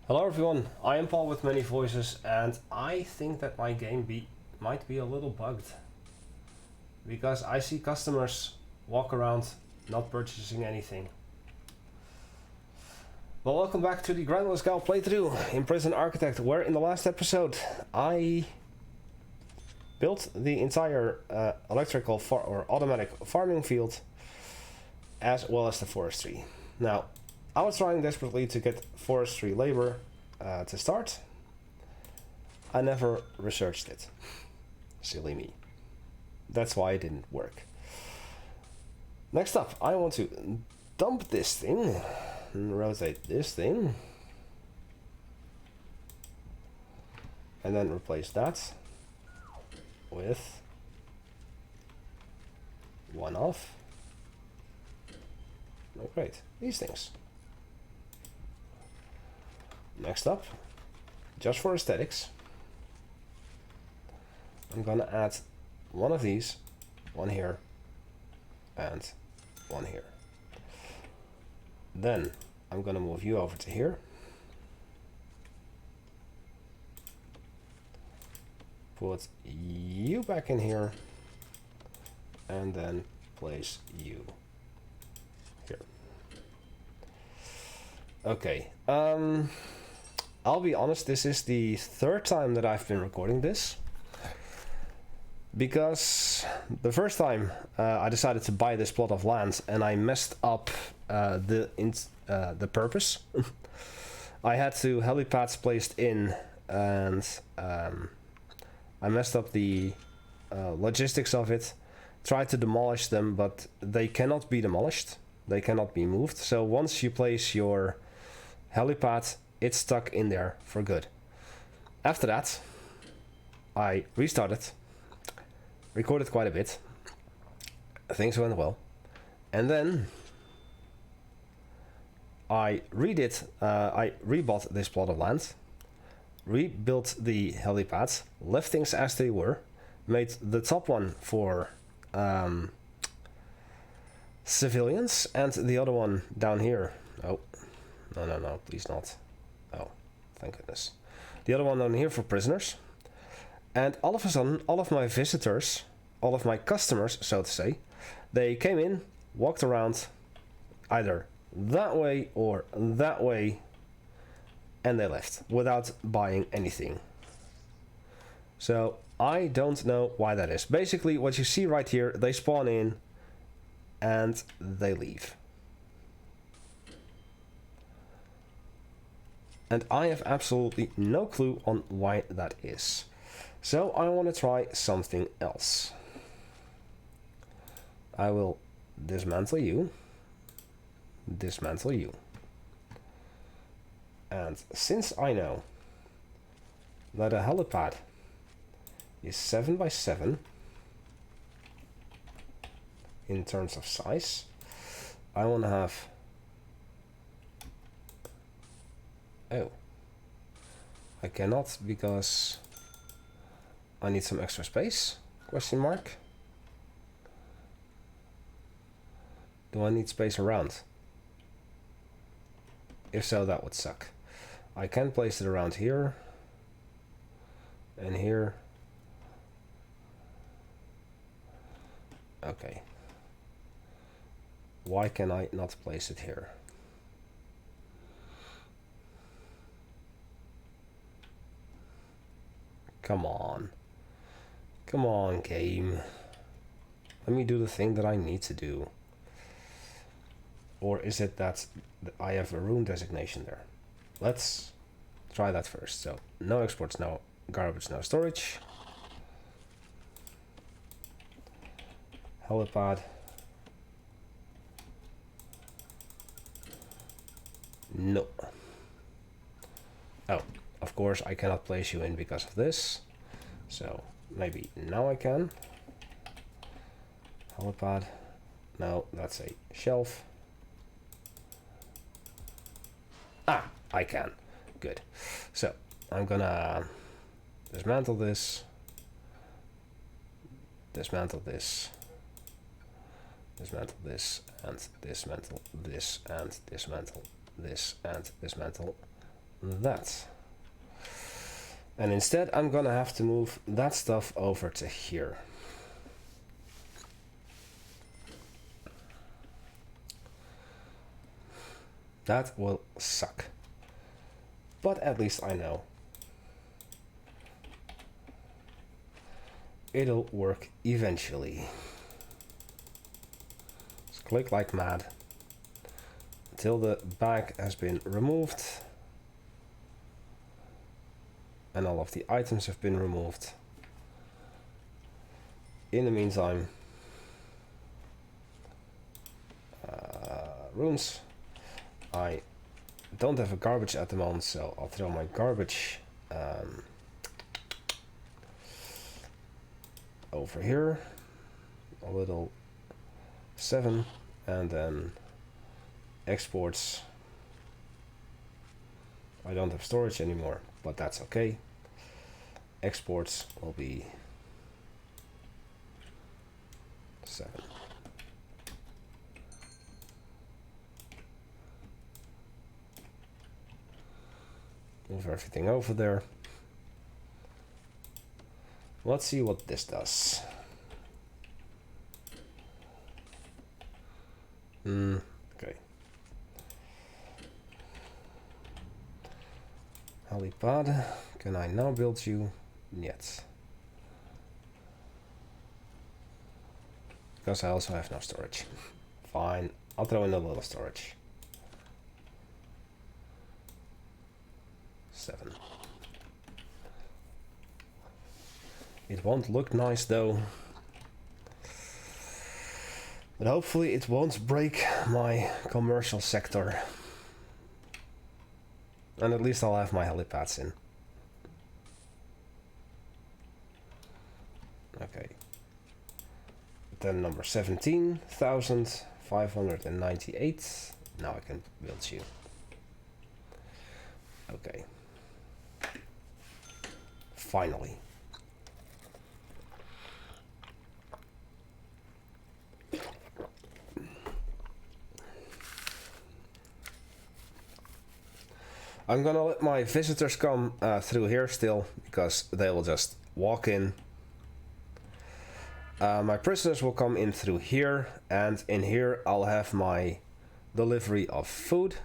Hello everyone, I am Paul with many voices, and I think that my game might be a little bugged. Because I see customers walk around not purchasing anything. Well, welcome back to the Grantless playthrough in Prison Architect, where in the last episode I built the entire electrical or automatic farming field, as well as the forestry. Now, I was trying desperately to get forestry labor to start. I never researched it. Silly me. That's why it didn't work. Next up, I want to dump this thing and rotate this thing. And then replace that with one of, oh great, these things. Next up, just for aesthetics, I'm gonna add one of these, one here, and one here. Then I'm gonna move you over to here. Put you back in here, and then place you here. Okay, I'll be honest, this is the third time that I've been recording this. Because the first time I decided to buy this plot of land and I messed up the purpose. I had two Heli Pads placed in, and I messed up the logistics of it. Tried to demolish them, but they cannot be demolished. They cannot be moved. So once you place your Heli Pad, it's stuck in there for good. After that, I restarted, recorded quite a bit, things went well, and then I rebought this plot of land, rebuilt the Heli Pads, left things as they were, made the top one for civilians, and the other one down here, oh, no, please not. Oh, thank goodness. The other one down here for prisoners. And all of a sudden, all of my visitors, all of my customers, so to say, they came in, walked around, either that way or that way, and they left without buying anything. So I don't know why that is. Basically, what you see right here, they spawn in and they leave. And I have absolutely no clue on why that is. So I want to try something else. I will dismantle you. Dismantle you. And since I know that a helipad is 7 by 7 in terms of size, I want to have... Oh, I cannot because I need some extra space? Question mark. Do I need space around? If so, that would suck. I can place it around here and here. Okay. Why can I not place it here? Come on. Come on, game. Let me do the thing that I need to do. Or is it that I have a room designation there? Let's try that first. So, no exports, no garbage, no storage. Helipad. No. Oh. Of course, I cannot place you in because of this. So maybe now I can. Helipad. No, that's a shelf. Ah, I can. Good. So I'm gonna dismantle this. Dismantle this. Dismantle this and dismantle this and dismantle this and dismantle that. And instead I'm gonna have to move that stuff over to here. That will suck. But at least I know. It'll work eventually. Just click like mad until the bag has been removed and all of the items have been removed. In the meantime, rooms. I don't have a garbage at the moment, so I'll throw my garbage over here, a little 7, and then exports. I don't have storage anymore, but that's okay. Exports will be 7. Move everything over there. Let's see what this does. Okay. Heli Pad, can I now build you? Yet. Because I also have no storage. Fine, I'll throw in a little storage. 7. It won't look nice though, but hopefully it won't break my commercial sector. And at least I'll have my heli pads in. Okay. Then number 17,598. Now I can build you. Okay. Finally. I'm gonna let my visitors come through here still, because they will just walk in. My prisoners will come in through here, and in here I'll have my delivery of food,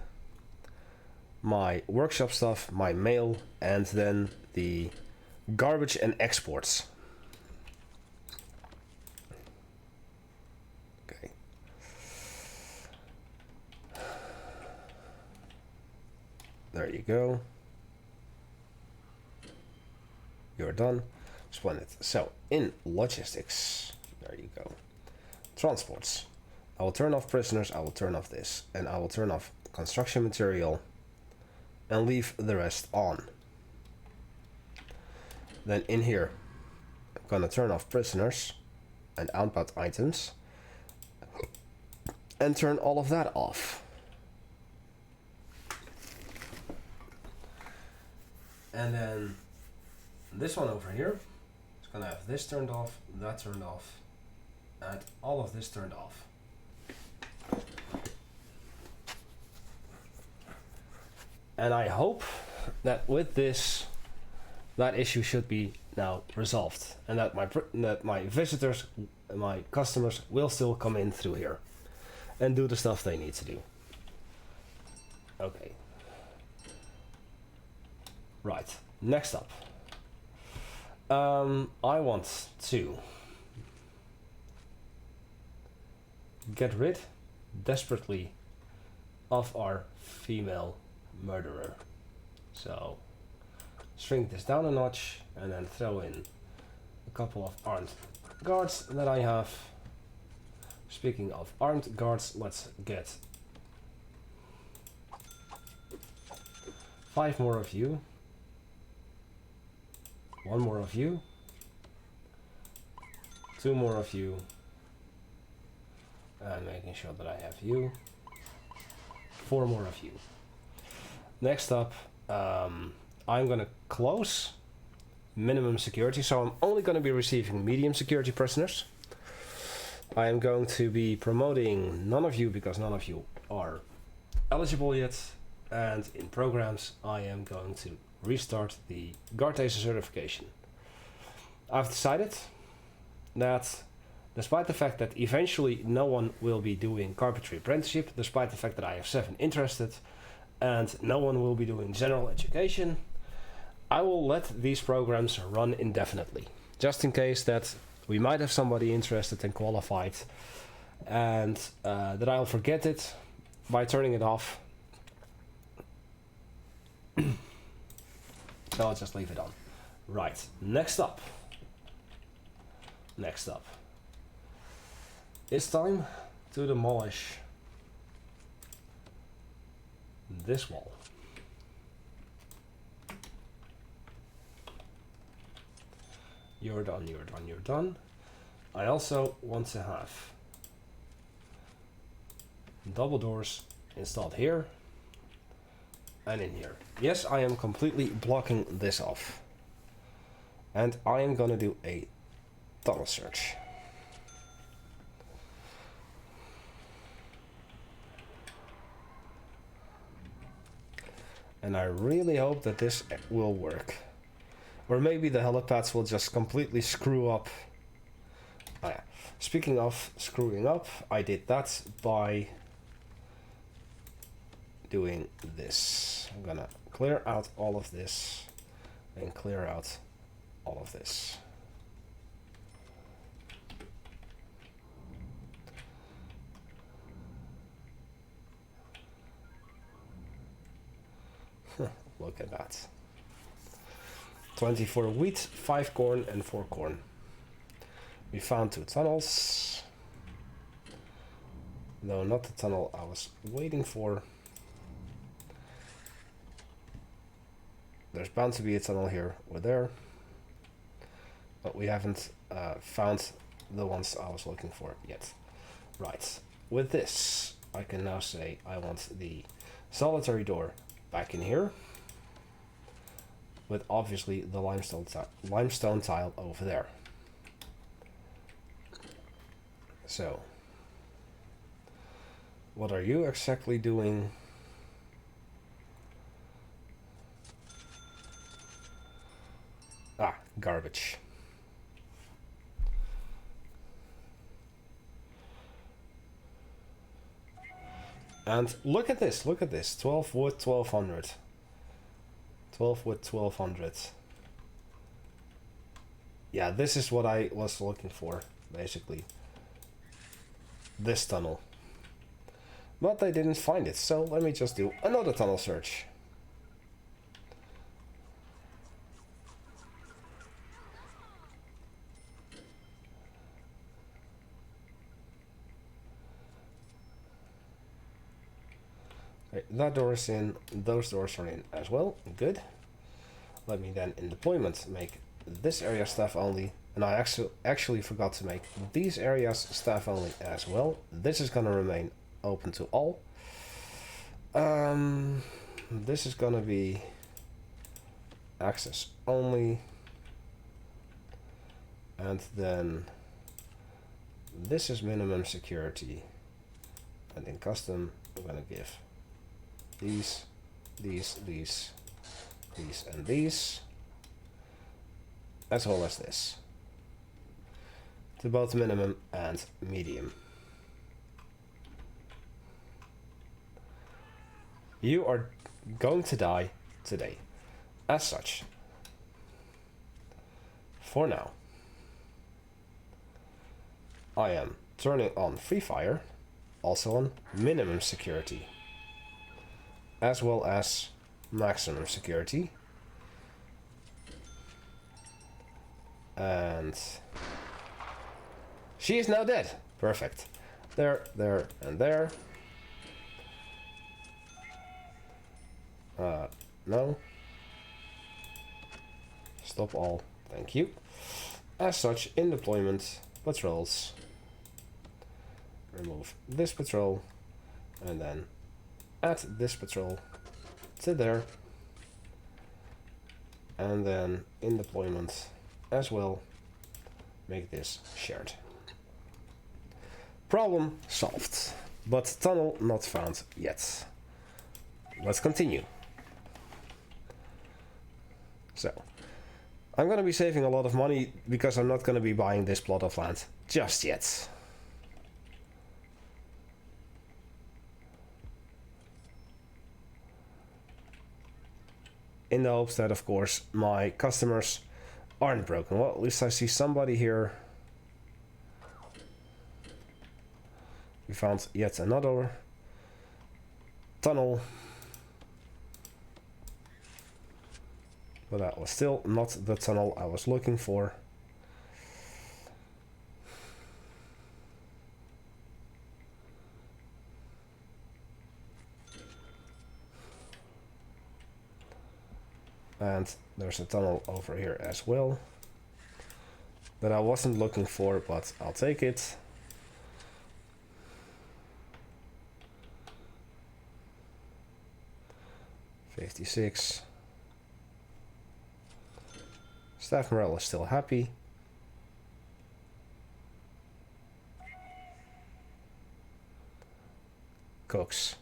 my workshop stuff, my mail, and then the garbage and exports. Okay. There you go. You're done. Splendid. So in logistics, there you go. Transports. I will turn off prisoners, I will turn off this, and I will turn off construction material and leave the rest on. Then in here, I'm gonna turn off prisoners and outbound items and turn all of that off. And then this one over here is gonna have this turned off, that turned off, and all of this turned off. And I hope that with this, that issue should be now resolved, and that my visitors, my customers will still come in through here and do the stuff they need to do. Okay. Right. Next up, I want to get rid desperately of our female murderer. So shrink this down a notch and then throw in a couple of armed guards that I have. Speaking of armed guards, let's get 5 more of you, 1 more of you, 2 more of you, and making sure that I have you, 4 more of you. Next up, I'm gonna close minimum security, so I'm only gonna be receiving medium security prisoners. I am going to be promoting none of you because none of you are eligible yet. and in programs I am going to restart the Gartesa certification. I've decided that despite the fact that eventually no one will be doing carpentry apprenticeship, despite the fact that I have 7 interested and no one will be doing general education, I will let these programs run indefinitely, just in case that we might have somebody interested and qualified, and that I'll forget it by turning it off. So I'll just leave it on. Right, next up. It's time to demolish this wall. You're done, you're done, you're done. I also want to have double doors installed here and in here. Yes, I am completely blocking this off. And I am gonna do a tunnel search. And I really hope that this will work. Or maybe the Heli Pads will just completely screw up. Oh yeah. Speaking of screwing up, I did that by doing this. I'm gonna clear out all of this and clear out all of this. Look at that. 24 wheat, 5 corn and 4 corn. We found 2 tunnels. No, not the tunnel I was waiting for. There's bound to be a tunnel here or there. But we haven't found the ones I was looking for yet. Right. With this, I can now say I want the solitary door back in here. With obviously the limestone tile over there. So, what are you exactly doing? Ah, garbage. And look at this, 12 wood, 1200. 12 wood, 1200. Yeah, this is what I was looking for, basically. This tunnel. But I didn't find it, so let me just do another tunnel search. Okay, that door is in, those doors are in as well, good. Let me then in deployment make this area staff only, and I actually forgot to make these areas staff only as well. This is gonna remain open to all. This is gonna be access only, and then this is minimum security, and in custom I'm gonna give these, and these, as well as this, to both minimum and medium. You are going to die today. As such, for now, I am turning on free fire, also on minimum security, as well as maximum security. And she is now dead. Perfect. There, there, and there. No. Stop all. Thank you. As such, in deployment, patrols. Remove this patrol. And then add this patrol to there. And then in deployment as well, make this shared. Problem solved, but tunnel not found yet. let's continue. So, I'm gonna be saving a lot of money because I'm not gonna be buying this plot of land just yet. In the hopes that, of course, my customers aren't broken. Well, at least I see somebody here. We found yet another tunnel. But that was still not the tunnel I was looking for. And there's a tunnel over here as well that I wasn't looking for, but I'll take it. $56. Staff morale is still happy. Cooks.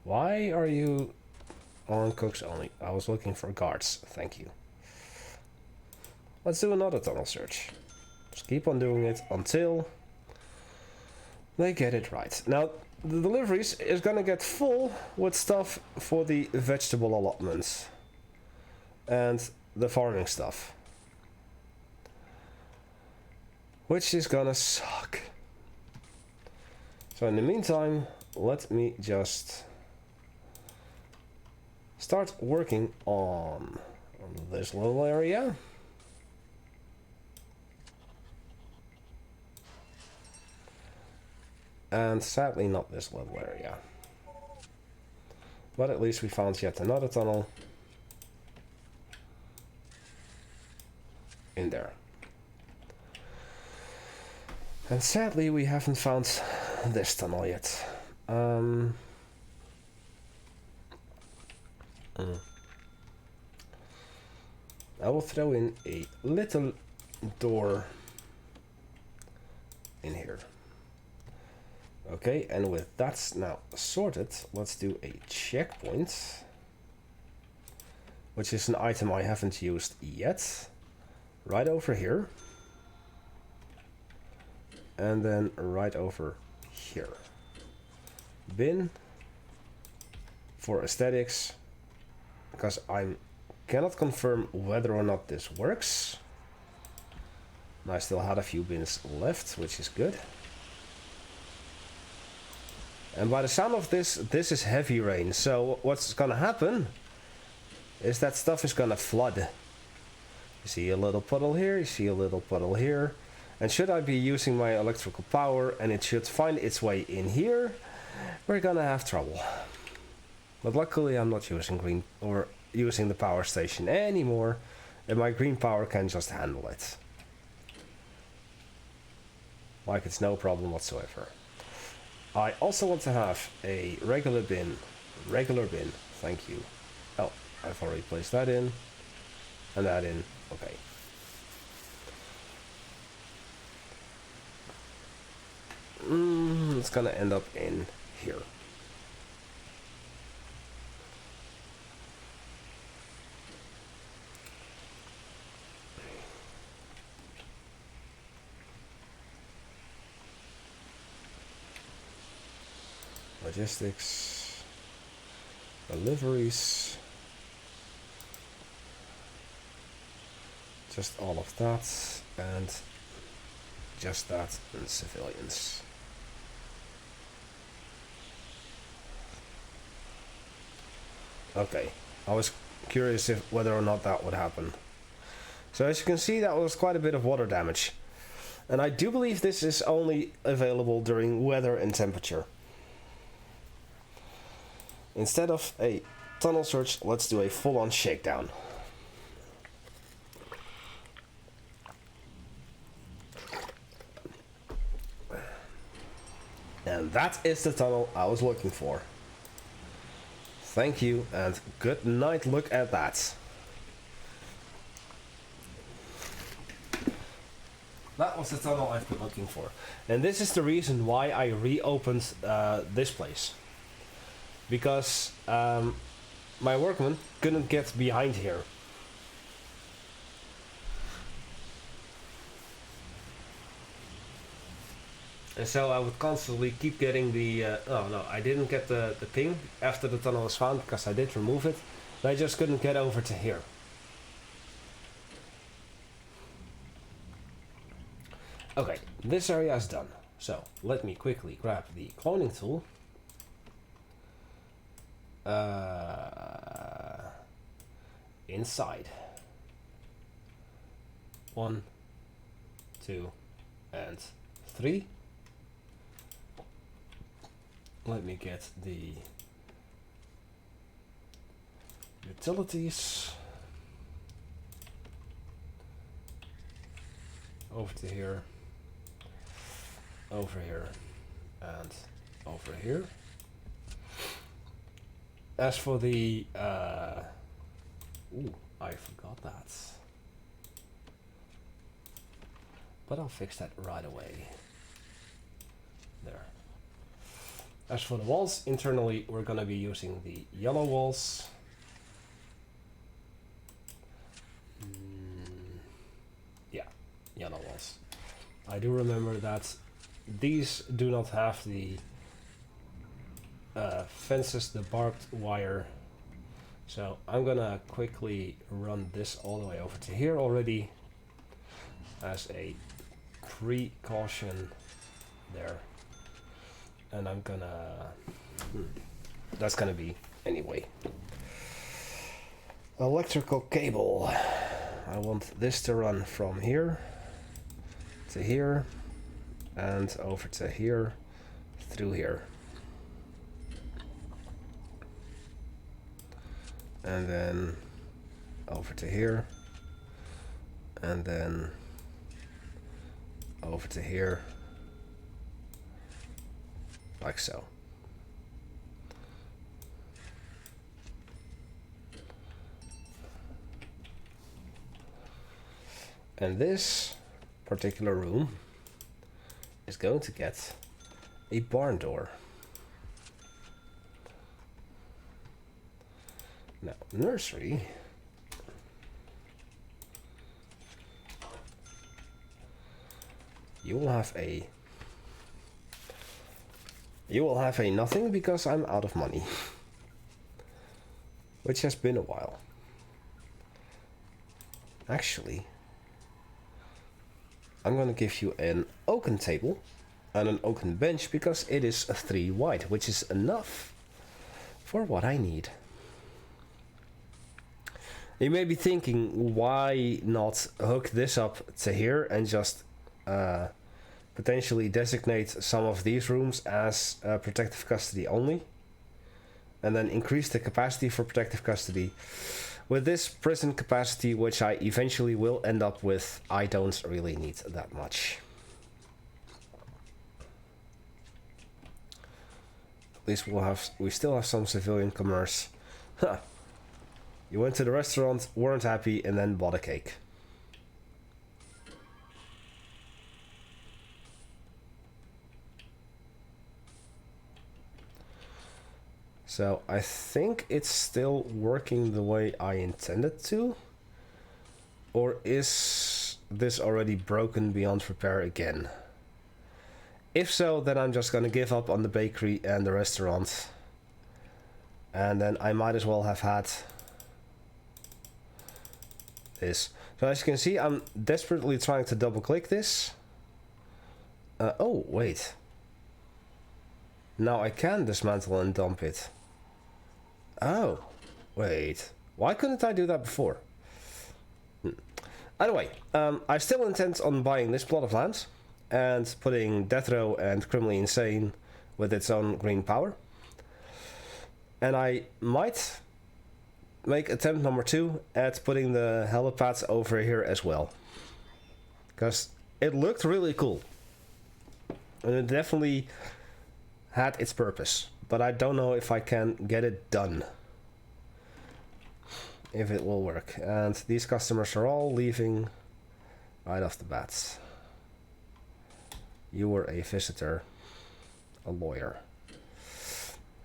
Why are you on cooks only? I was looking for guards. Thank you. Let's do another tunnel search. Just keep on doing it until they get it right. Now, the deliveries is gonna get full with stuff for the vegetable allotments and the farming stuff, which is gonna suck. So in the meantime, let me just start working on this little area. And sadly not this little area. But at least we found yet another tunnel in there. And sadly we haven't found this tunnel yet. I will throw in a little door in here. Okay, and with that now sorted, let's do a checkpoint, which is an item I haven't used yet. Right over here. And then right over here. Bin for aesthetics, because I cannot confirm whether or not this works. I still had a few bins left, which is good. And by the sound of this, this is heavy rain. So what's gonna happen is that stuff is gonna flood. You see a little puddle here, you see a little puddle here. And should I be using my electrical power and it should find its way in here, we're gonna have trouble. But luckily I'm not using green or using the power station anymore, and my green power can just handle it. Like it's no problem whatsoever. I also want to have a regular bin, thank you. Oh, I've already placed that in, and that in, okay. It's gonna end up in here. Logistics, deliveries, just all of that, and just that, and civilians. Okay, I was curious if whether or not that would happen. So as you can see, that was quite a bit of water damage, and I do believe this is only available during weather and temperature. Instead of a tunnel search, let's do a full-on shakedown. And that is the tunnel I was looking for. Thank you and good night. Look at that. That was the tunnel I've been looking for. And this is the reason why I reopened this place. Because my workman couldn't get behind here. And so I would constantly keep getting the... oh no, I didn't get the ping after the tunnel was found because I did remove it. But I just couldn't get over to here. Okay, this area is done. So let me quickly grab the cloning tool. Inside. 1, 2, and 3. Let me get the utilities over to here, over here, and over here. As for the ooh, I forgot that, but I'll fix that right away. There. As for the walls, internally we're going to be using the yellow walls. Yeah, yellow walls. I do remember that these do not have the fences, the barbed wire. So I'm gonna quickly run this all the way over to here already as a precaution there. And I'm gonna... that's gonna be... anyway. Electrical cable. I want this to run from here to here and over to here through here. And then over to here and then over to here. Like so. And this particular room is going to get a barn door. Now, nursery. You will have a nothing because I'm out of money. Which has been a while. Actually, I'm going to give you an oaken table and an oaken bench because it is a 3 wide, which is enough for what I need. You may be thinking, why not hook this up to here and just potentially designate some of these rooms as protective custody only, and then increase the capacity for protective custody. With this prison capacity, which I eventually will end up with, I don't really need that much. At least we still have some civilian commerce. Huh. You went to the restaurant, weren't happy, and then bought a cake. So I think it's still working the way I intended to. Or is this already broken beyond repair again? If so, then I'm just gonna give up on the bakery and the restaurant. And then I might as well have had this. So as you can see, I'm desperately trying to double click this. Oh, wait. Now I can dismantle and dump it. Oh, wait. Why couldn't I do that before? Anyway, I still intend on buying this plot of land and putting Death Row and Criminally Insane with its own green power. And I might make attempt number 2 at putting the Heli Pads over here as well. Because it looked really cool. And it definitely had its purpose. But I don't know if I can get it done. If it will work. And these customers are all leaving right off the bat. You were a visitor, a lawyer.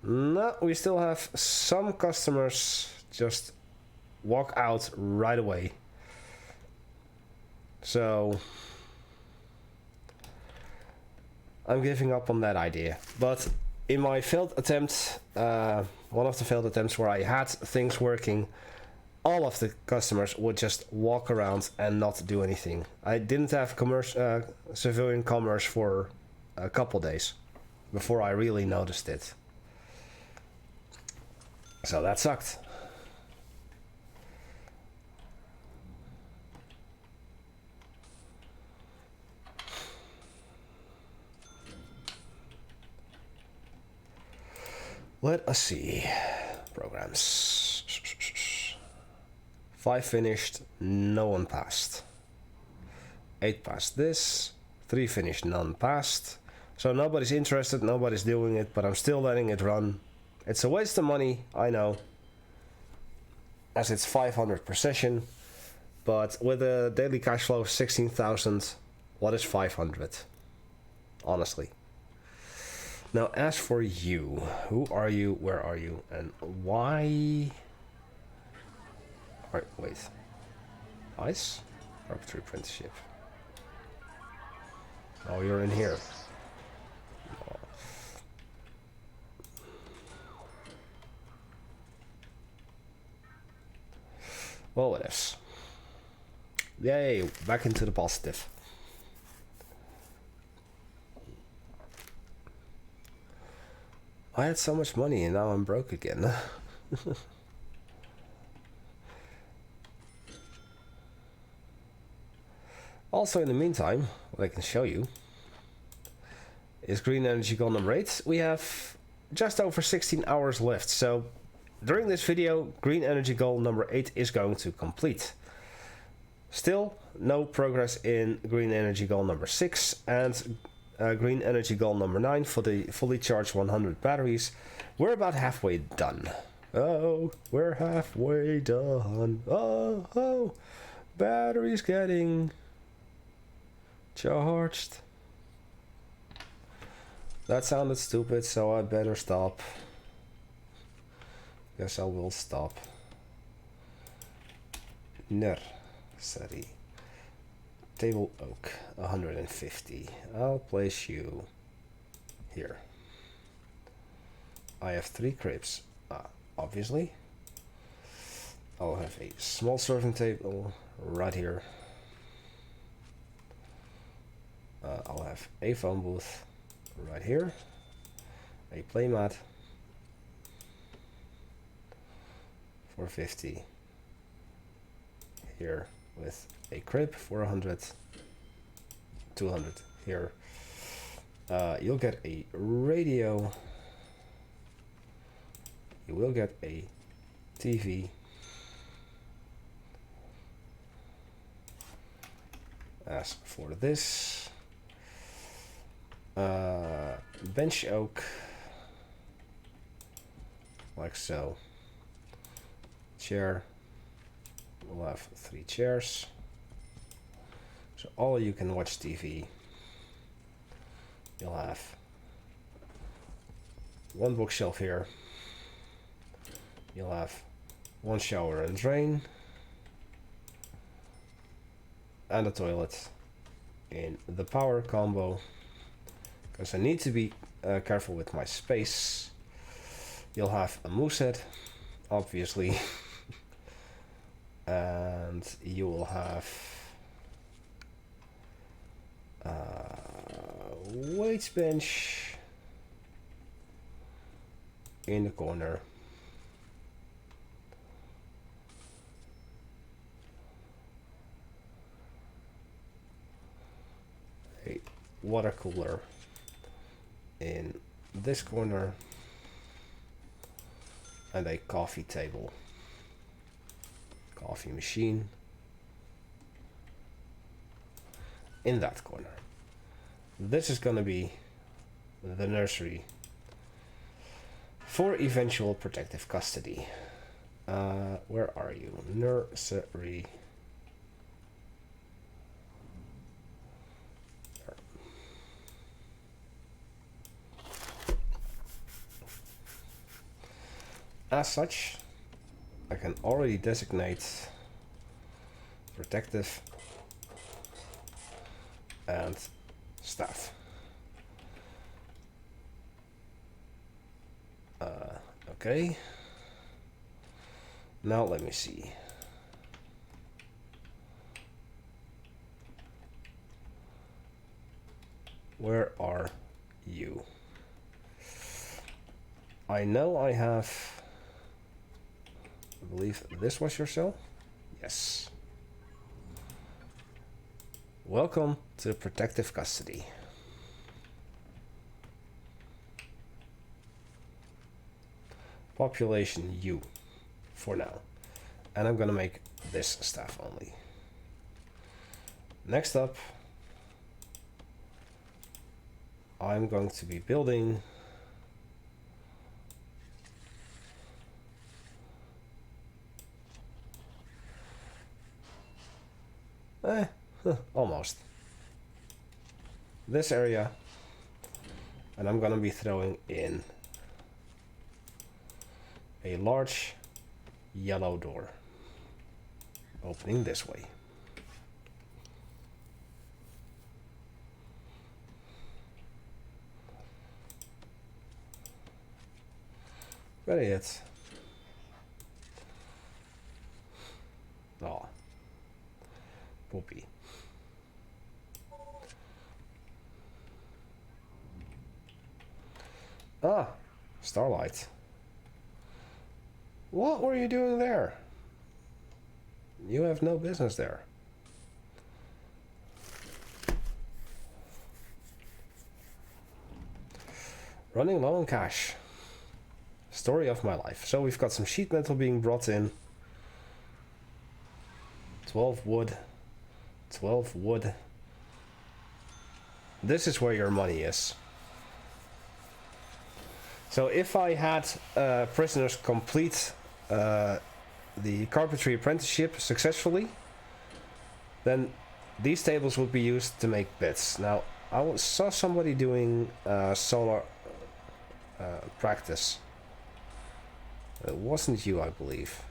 No, we still have some customers just walk out right away. So I'm giving up on that idea. But in my failed attempt, one of the failed attempts where I had things working, all of the customers would just walk around and not do anything. I didn't have civilian commerce for a couple days before I really noticed it. So that sucked. Let us see. Programs. 5 finished, no one passed. 8 passed this. 3 finished, none passed. So nobody's interested, nobody's doing it, but I'm still letting it run. It's a waste of money, I know, as it's 500 per session, but with a daily cash flow of 16,000, what is 500? Honestly. Now, as for you, who are you, where are you, and why? Alright, wait. Ice? Carpentry apprenticeship. Oh, you're in here. Well, what else? Yay, back into the positive. I had so much money and now I'm broke again. Also, in the meantime, what I can show you is green energy goal number 8. We have just over 16 hours left, so during this video, green energy goal number 8 is going to complete. Still, no progress in green energy goal number 6 and green energy goal number 9 for the fully charged 100 batteries. We're about halfway done. Oh, we're halfway done. Oh, batteries getting charged. That sounded stupid, so I better stop. Guess I will stop. Nursery. Table oak, 150. I'll place you here. I have 3 cribs, obviously. I'll have a small serving table right here. I'll have a phone booth right here. A playmat. 450 here with a crib for 100, 200 here. You'll get a radio. You will get a TV. As for this, bench oak, like so. Chair, we'll have 3 chairs, so all of you can watch TV. You'll have 1 bookshelf here. You'll have 1 shower and drain, and a toilet in the power combo, because I need to be careful with my space. You'll have a moosehead, obviously. And you will have weights bench in the corner. A water cooler in this corner and a coffee table. Coffee machine in that corner. This is going to be the nursery for eventual protective custody. Where are you? Nursery. as such, I can already designate protective and staff. Okay. Now let me see. Where are you? I know I have, I believe this was your cell. Yes. Welcome to protective custody. Population U for now. And I'm gonna make this staff only. Next up, I'm going to be building almost this area, and I'm gonna be throwing in a large yellow door opening this way. Ready it. Oh, poopy. Ah, Starlight. What were you doing there? You have no business there. Running low on cash. Story of my life. So we've got some sheet metal being brought in. 12 wood. 12 wood. This is where your money is. So if I had prisoners complete the carpentry apprenticeship successfully, then these tables would be used to make beds. Now, I saw somebody doing solar practice. It wasn't you, I believe.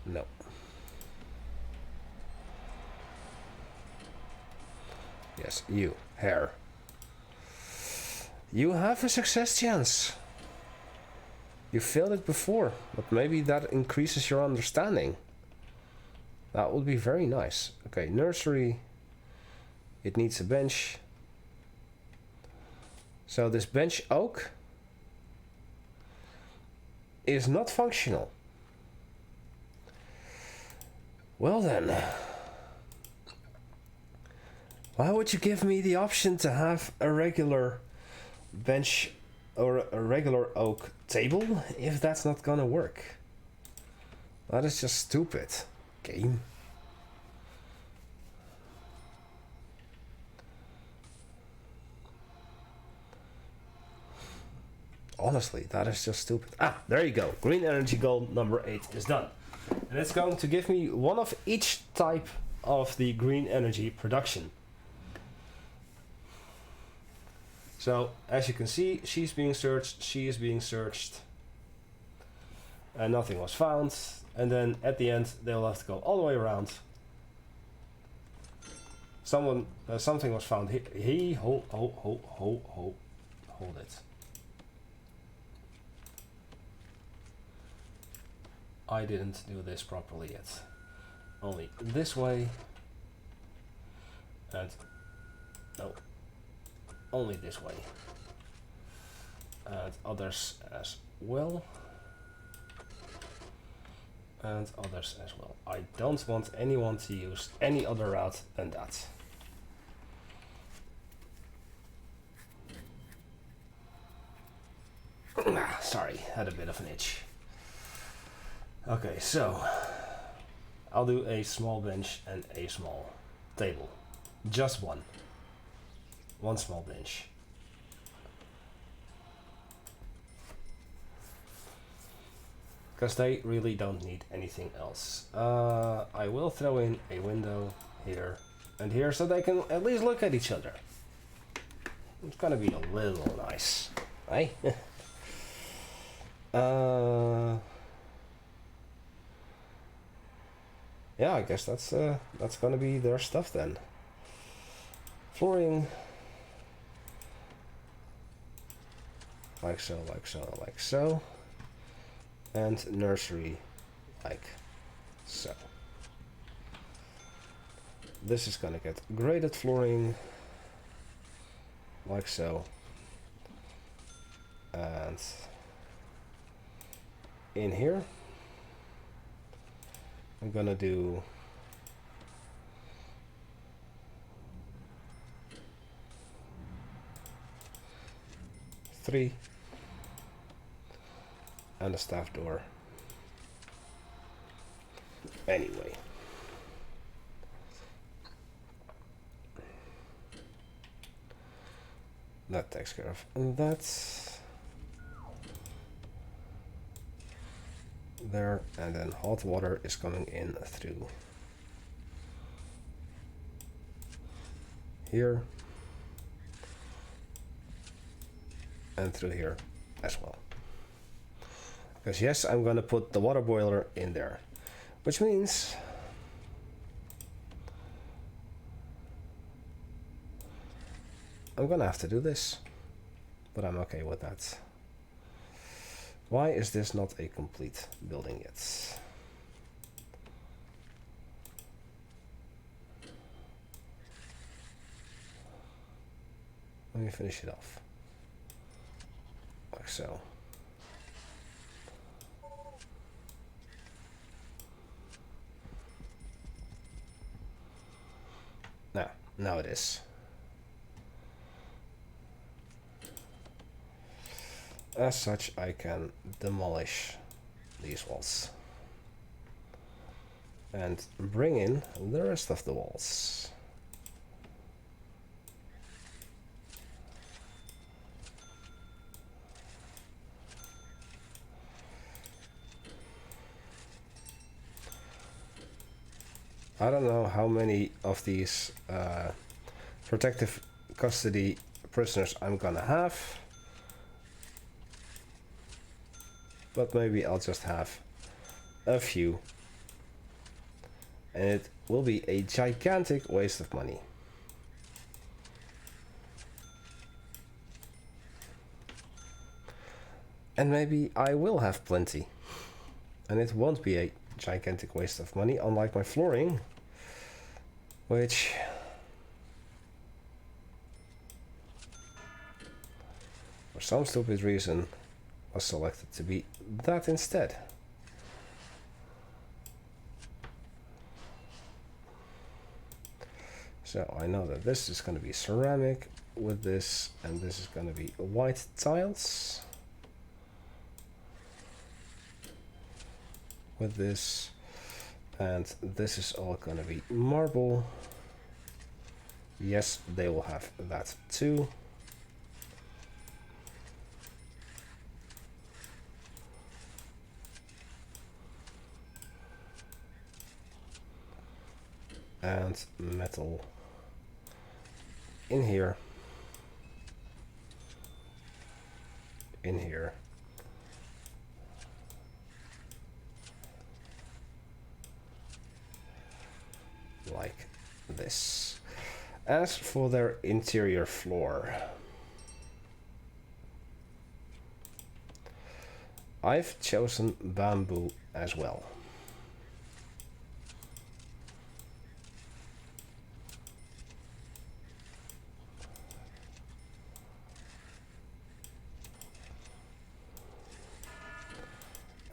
No. Yes, you. Hair. You have a success chance. You failed it before, but maybe that increases your understanding. That would be very nice. Okay, nursery. It needs a bench. So this bench oak is not functional. Well then, why would you give me the option to have a regular bench or a regular oak table if that's not gonna work? That is just stupid, game. Honestly, that is just stupid. Ah, there you go. Green energy goal number 8 is done. And it's going to give me one of each type of the green energy production. So, as you can see, she's being searched, she is being searched, and nothing was found. And then at the end, they'll have to go all the way around. Something was found. Hold it. I didn't do this properly yet. Only this way, and no. Only this way, and others as well, and others as well. I don't want anyone to use any other route than that. Sorry, had a bit of an itch. Okay, so I'll do a small bench and a small table. Just one. One small bench. Because they really don't need anything else. I will throw in a window here and here so they can at least look at each other. It's gonna be a little nice, right? Yeah, I guess that's gonna be their stuff then. Flooring, like so, like so, like so, and nursery, like so. This is gonna get graded flooring, like so, and in here I'm gonna do three and a staff door. Anyway, that takes care of that. There, and then hot water is coming in through here and through here as well. Because yes, I'm gonna put the water boiler in there, which means I'm gonna have to do this, but I'm okay with that. Why is this not a complete building yet? Let me finish it off. Like so. Now it is. As such, I can demolish these walls and bring in the rest of the walls. I don't know how many of these protective custody prisoners I'm gonna have, but maybe I'll just have a few, and it will be a gigantic waste of money. And maybe I will have plenty, and it won't be a gigantic waste of money, unlike my flooring, which for some stupid reason was selected to be that instead. So I know that this is going to be ceramic with this, and this is going to be white tiles with this, and this is all going to be marble. Yes, they will have that too. And metal in here, in here, like this. As for their interior floor, I've chosen bamboo as well.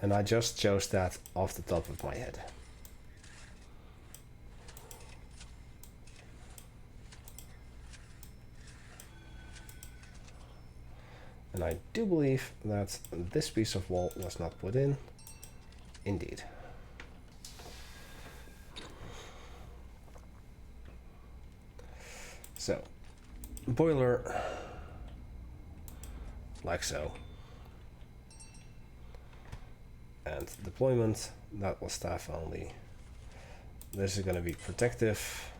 And I just chose that off the top of my head. And I do believe that this piece of wall was not put in. Indeed. So, boiler, like so. And deployment, that was staff only. This is going to be protective.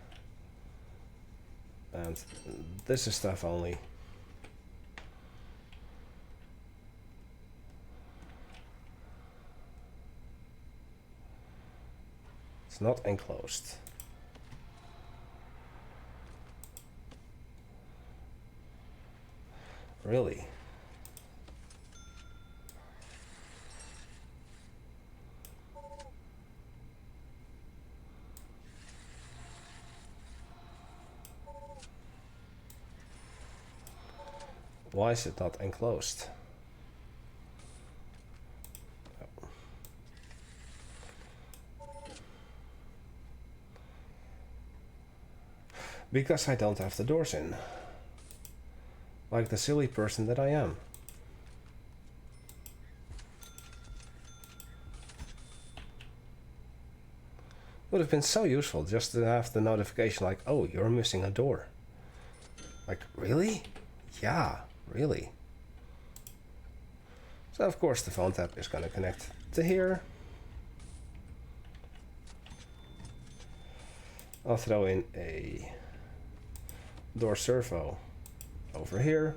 And this is staff only. It's not enclosed. Really? Why is it not enclosed? Because I don't have the doors in. Like the silly person that I am. Would have been so useful just to have the notification like, oh, you're missing a door. Like, really? Yeah, really. So of course the phone tap is going to connect to here. I'll throw in a door servo over here.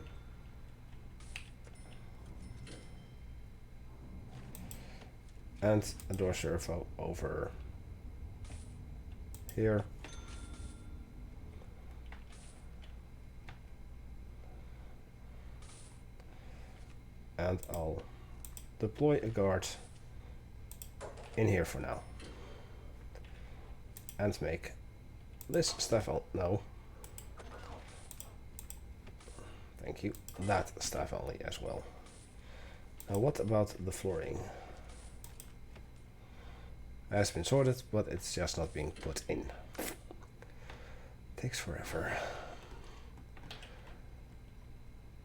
And a door servo over here. And I'll deploy a guard in here for now. And make this stuff, no. Thank you. That stuff only as well. Now what about the flooring? It has been sorted, but it's just not being put in. Takes forever.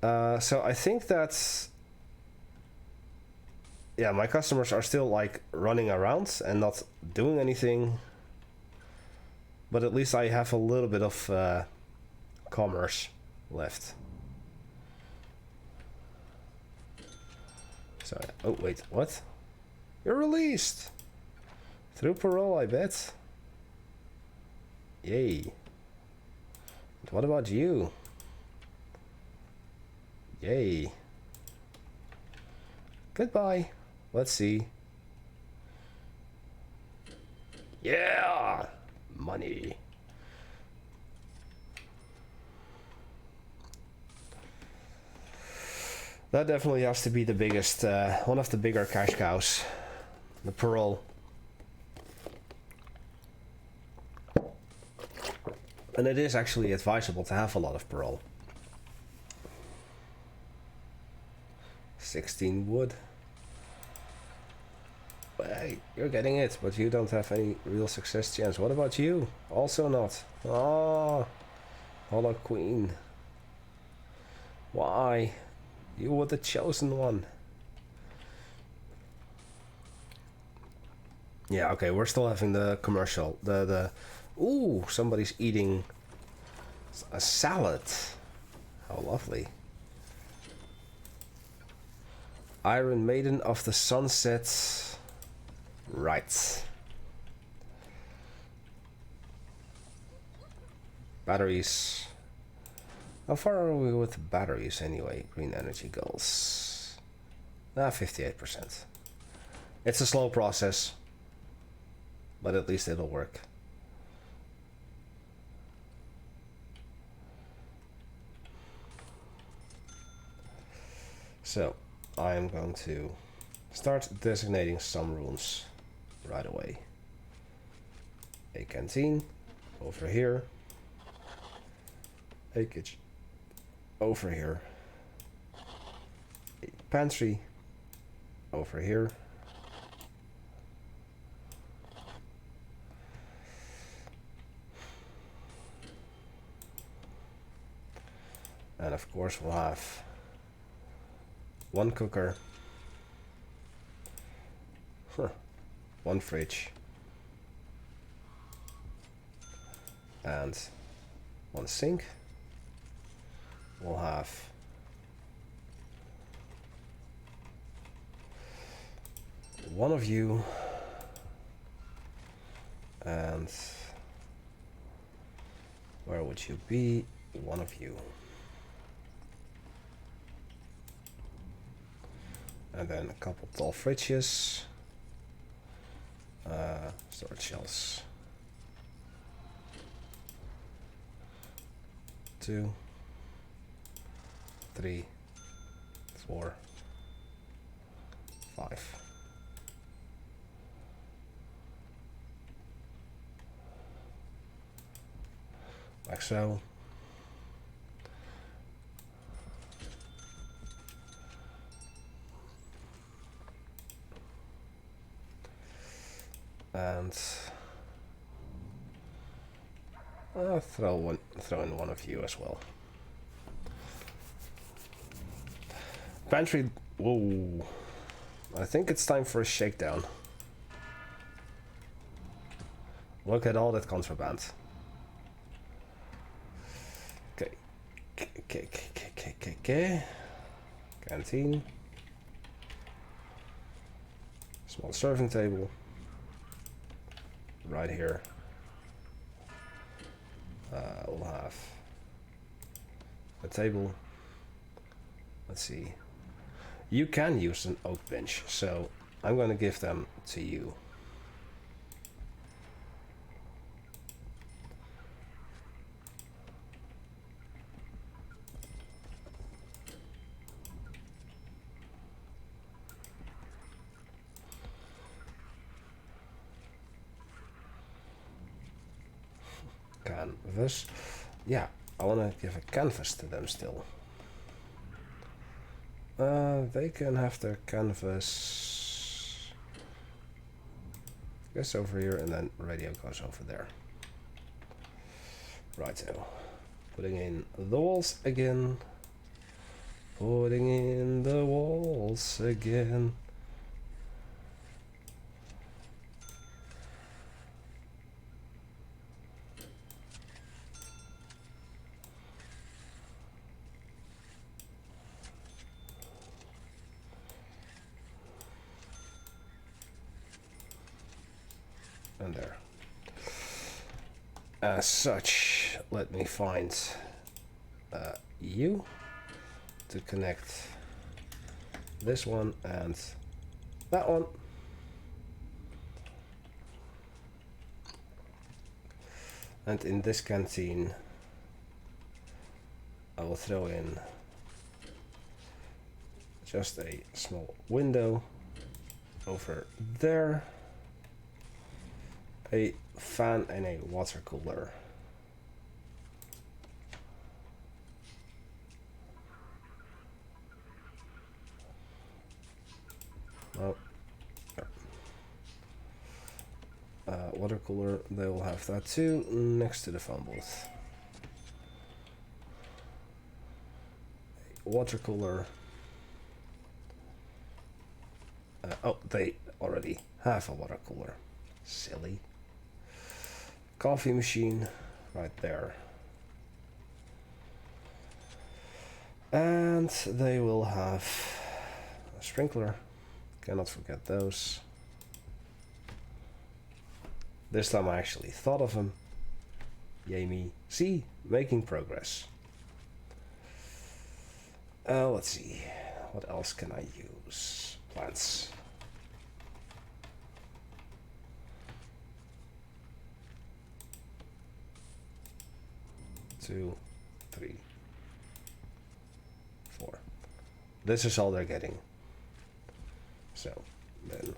So I think that's... Yeah, my customers are still like running around and not doing anything. But at least I have a little bit of commerce left. So, oh wait, what? You're released! Through parole, I bet. Yay. But what about you? Yay. Goodbye. Let's see. Yeah! Money. That definitely has to be the biggest, one of the bigger cash cows. The parole. And it is actually advisable to have a lot of parole. 16 wood. Hey, you're getting it, but you don't have any real success chance. What about you? Also not. Oh, Hollow Queen. Why? You were the chosen one. Yeah, okay, we're still having the commercial. Ooh, somebody's eating a salad. How lovely. Iron Maiden of the Sunset. Right. Batteries. How far are we with batteries anyway? Green energy goals. 58%. It's a slow process, but at least it'll work. So, I am going to start designating some rooms right away. A canteen over here. A kitchen over here. A pantry over here. And of course we'll have one cooker, one fridge, and one sink. We'll have one of you, and where would you be? One of you. And then a couple tall fridges. storage shelves. 2, 3, 4, 5. Like so. And I'll throw in one of you as well. Pantry. Whoa! I think it's time for a shakedown. Look at all that contraband. Okay. Canteen. Small serving table. Right here. We'll have a table. Let's see. You can use an oak bench, so I'm going to give them to you. Canvas. Yeah, I want to give a canvas to them still. They can have their canvas. Goes over here, and then radio goes over there. Right, so putting in the walls again. Putting in the walls again. And there. As such, let me find you to connect this one and that one. And in this canteen, I will throw in just a small window over there. A fan and a water cooler. Oh, water cooler, they will have that too, next to the phone booth. Water cooler. Oh, they already have a water cooler. Silly. Coffee machine right there. And they will have a sprinkler. Cannot forget those. This time I actually thought of them. Yay me. See, making progress. Let's see. What else can I use? Plants. 2, 3, 4. This is all they're getting. So then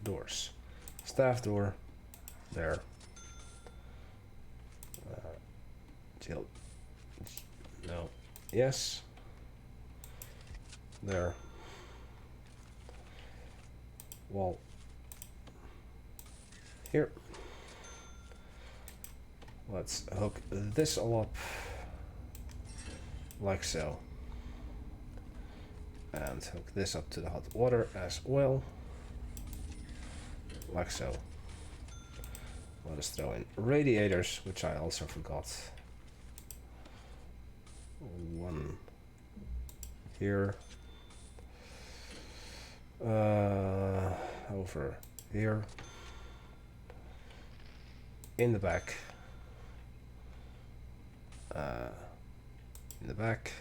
doors. Staff door there. Jill. No. Yes. There. Wall. Here. Let's hook this all up like so. And hook this up to the hot water as well. Like so. Let us throw in radiators, which I also forgot. One here. Over here. In the back. In the back.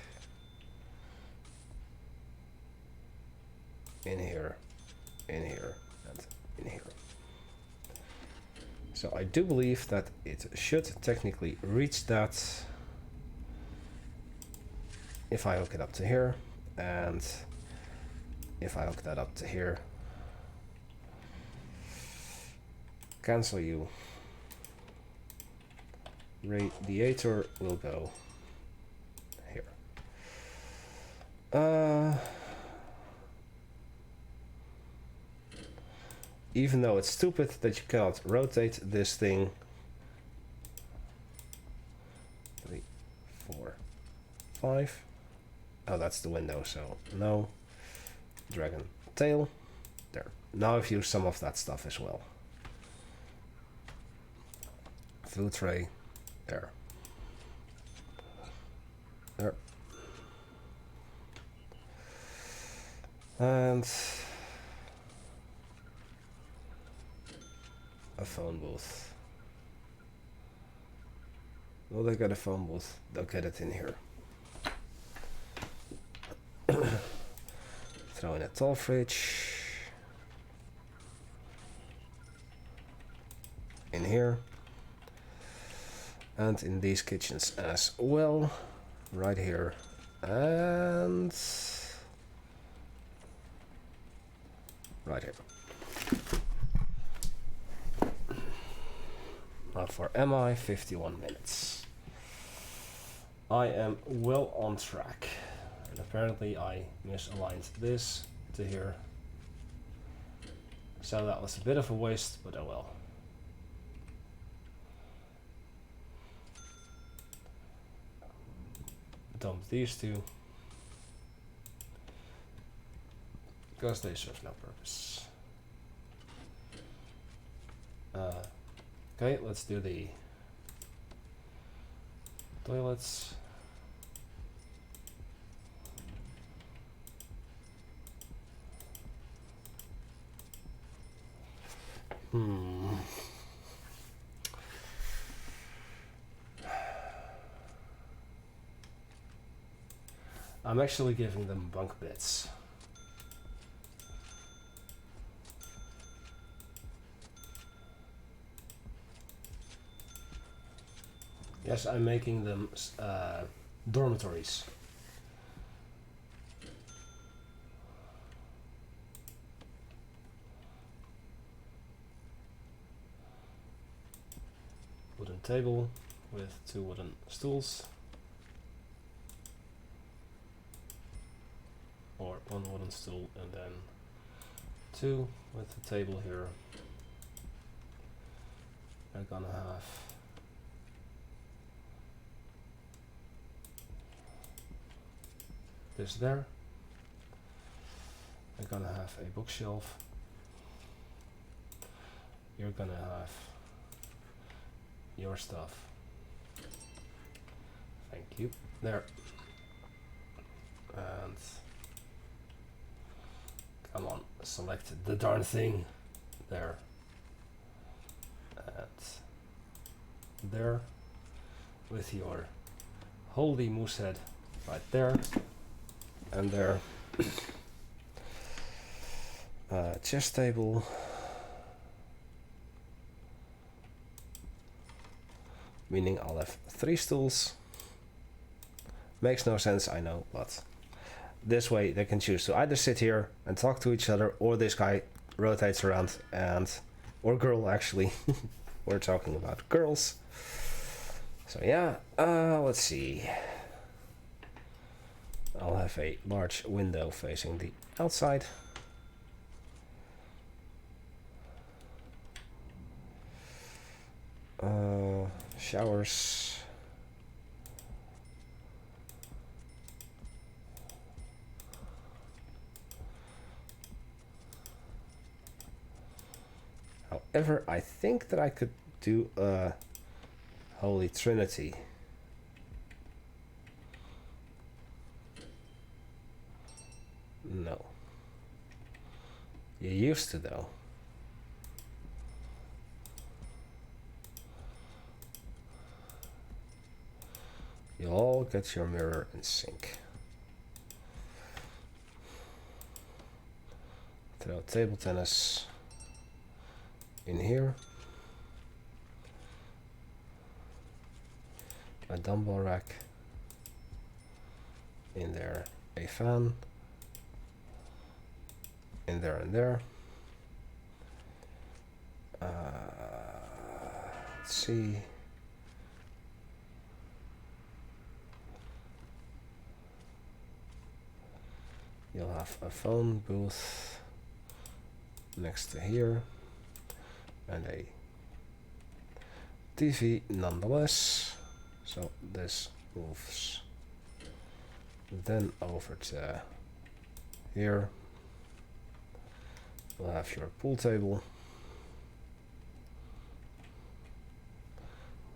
In here. In here. And in here. So I do believe that it should technically reach that if I hook it up to here, and if I hook that up to here, cancel you, radiator will go here. Even though it's stupid that you cannot rotate this thing. 3, 4, 5. Oh, that's the window, so no. Dragon tail. There. Now I've used some of that stuff as well. Food tray. There. There. And a phone booth. Will they get a phone booth? They'll get it in here. Throw in a tall fridge. In here. And in these kitchens as well. Right here. And right here. Now for MI, 51 minutes. I am well on track. And apparently I misaligned this to here. So that was a bit of a waste, but oh well. Dump these two. Because they serve no purpose. Okay, let's do the toilets. I'm actually giving them bunk beds. Yes, I'm making them dormitories. Wooden table with 2 wooden stools. Or 1 wooden stool and then 2 with the table here. I'm gonna have this there. I'm gonna have a bookshelf. You're gonna have your stuff. Thank you. There. And come on, select the darn thing. There. And there. With your holy moose head right there. And there. Chest table. Meaning I'll have 3 stools. Makes no sense, I know, but this way they can choose to either sit here and talk to each other, or this guy rotates around and, or girl actually. We're talking about girls. So yeah, let's see. I'll have a large window facing the outside. Showers. However, I think that I could do a Holy Trinity. No. You used to though. You all get your mirror in sync. Throw table tennis in here. a dumbbell rack. In there, a fan. In there and there. Let's see. You'll have a phone booth next to here and a TV nonetheless. So this moves then over to here. We'll have your pool table.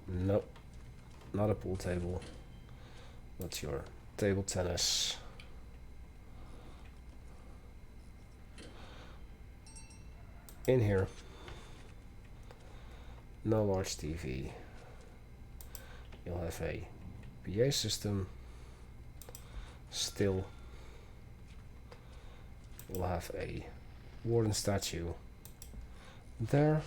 Nope, not a pool table. That's your table tennis. In here, no large TV. You'll have a PA system. Still, we'll have a Warden statue there.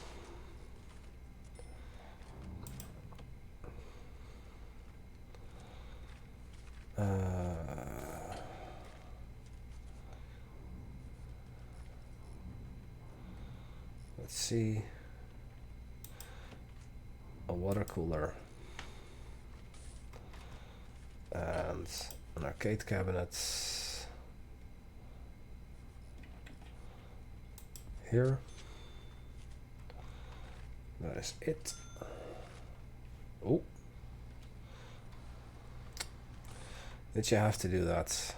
Let's see, a water cooler and an arcade cabinet here. That is it. Oh, did you have to do that?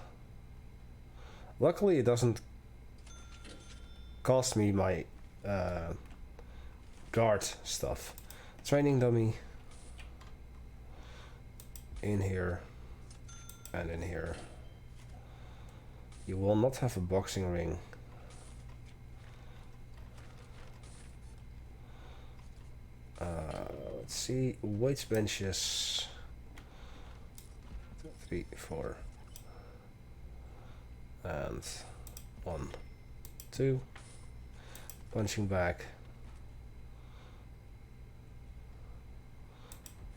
Luckily, it doesn't cost me my guard stuff. Training dummy in here and in here. You will not have a boxing ring. Let's see, weights benches 3, 4 and 1, 2. Punching bag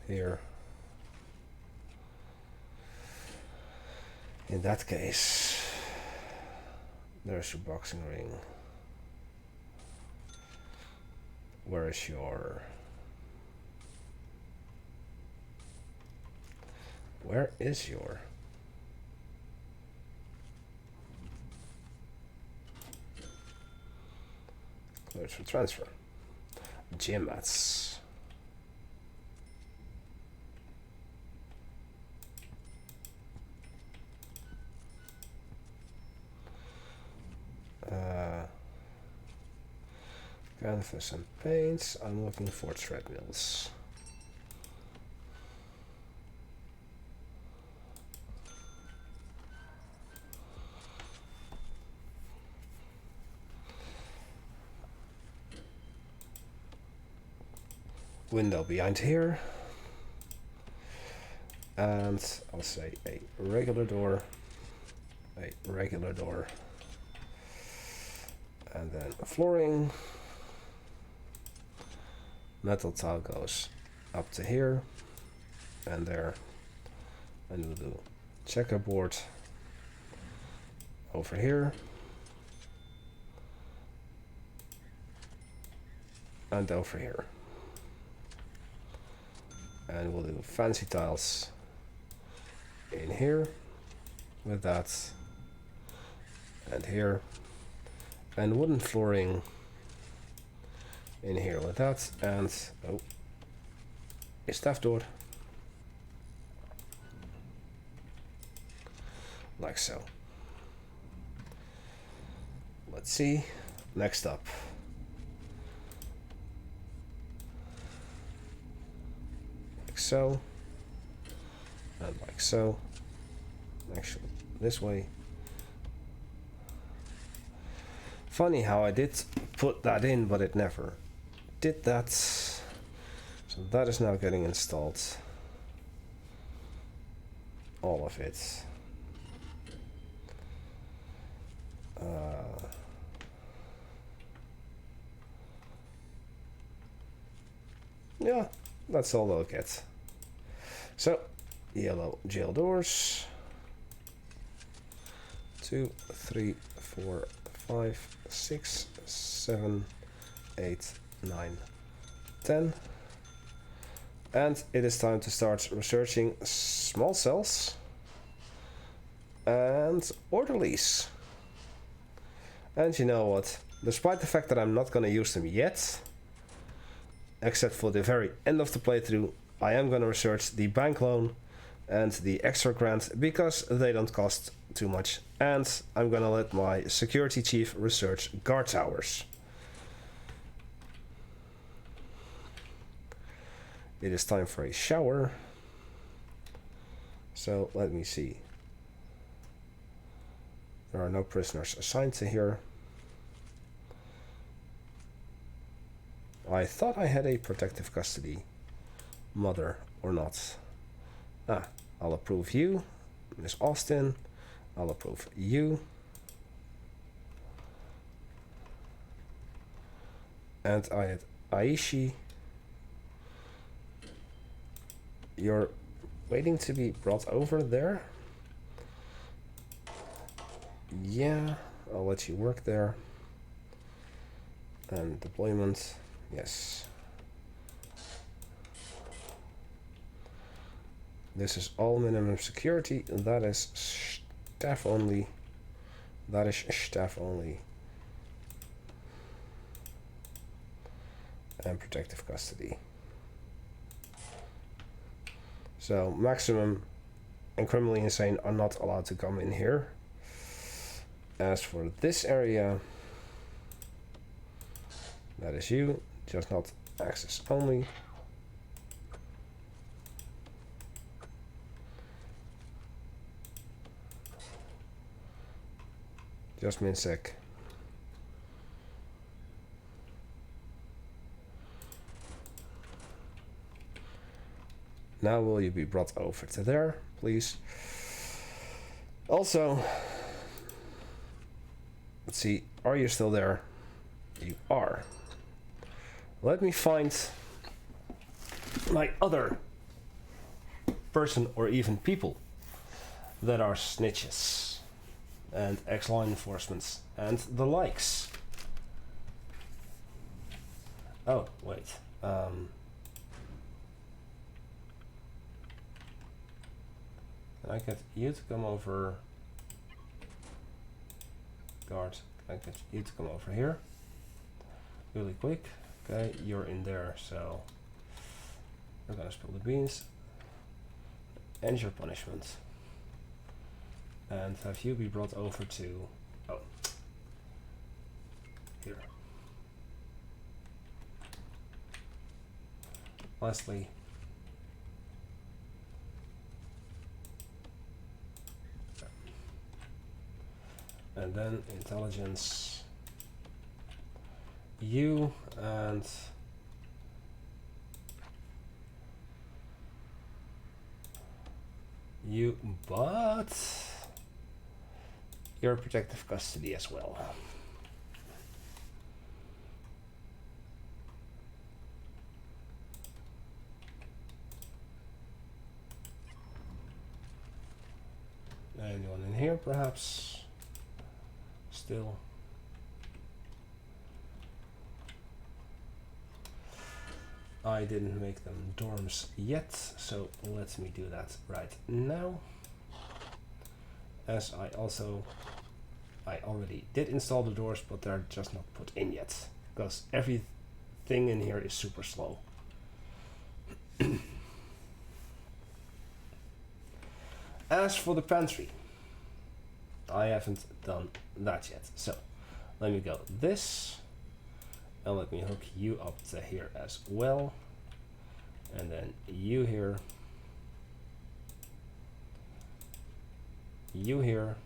here. In that case, there's your boxing ring. Where is your... Where is your... Close for transfer. Gym mats. Canvas and paints. I'm looking for treadmills. Window behind here, and I'll say a regular door, and then flooring. Metal tile goes up to here and there, and we'll do checkerboard over here and over here. And we'll do fancy tiles in here with that, and here, and wooden flooring in here with that, and oh, a staff door like so. Let's see, next up. So, and like so. Actually, this way. Funny how I did put that in, but it never did that. So that is now getting installed. All of it. Yeah, that's all they'll get. So, yellow jail doors. 2, 3, 4, 5, 6, 7, 8, 9, 10. And it is time to start researching small cells and orderlies. And you know what? Despite the fact that I'm not going to use them yet, except for the very end of the playthrough, I am going to research the Bankloan and the extra grant because they don't cost too much. And I'm going to let my security chief research guard towers. It is time for a shower. So let me see. There are no prisoners assigned to here. I thought I had a protective custody mother or not. I'll approve you, Miss Austin. I'll approve you. And I had Aishi. You're waiting to be brought over there? Yeah, I'll let you work there. And deployment, yes. This is all minimum security. That is staff only. That is staff only. And protective custody. So maximum and criminally insane are not allowed to come in here. As for this area, that is you, just not access only. Just MinSec. Now will you be brought over to there, please? Also, let's see, are you still there? You are. Let me find my other person or even people that are snitches and ex-law enforcements and the likes. Oh, wait. Can I get you to come over? Guard, can I get you to come over here? Really quick. Okay, you're in there, so we're gonna spill the beans. End your punishment. And have you be brought over to, oh, here. Lastly, and then intelligence, you and you, but your protective custody as well. Anyone in here perhaps? Still. I didn't make them dorms yet, so let me do that right now. As I already did install the doors, but they're just not put in yet, because everything in here is super slow. As for the pantry, I haven't done that yet, so let me go this, and let me hook you up to here as well, and then you here, you here,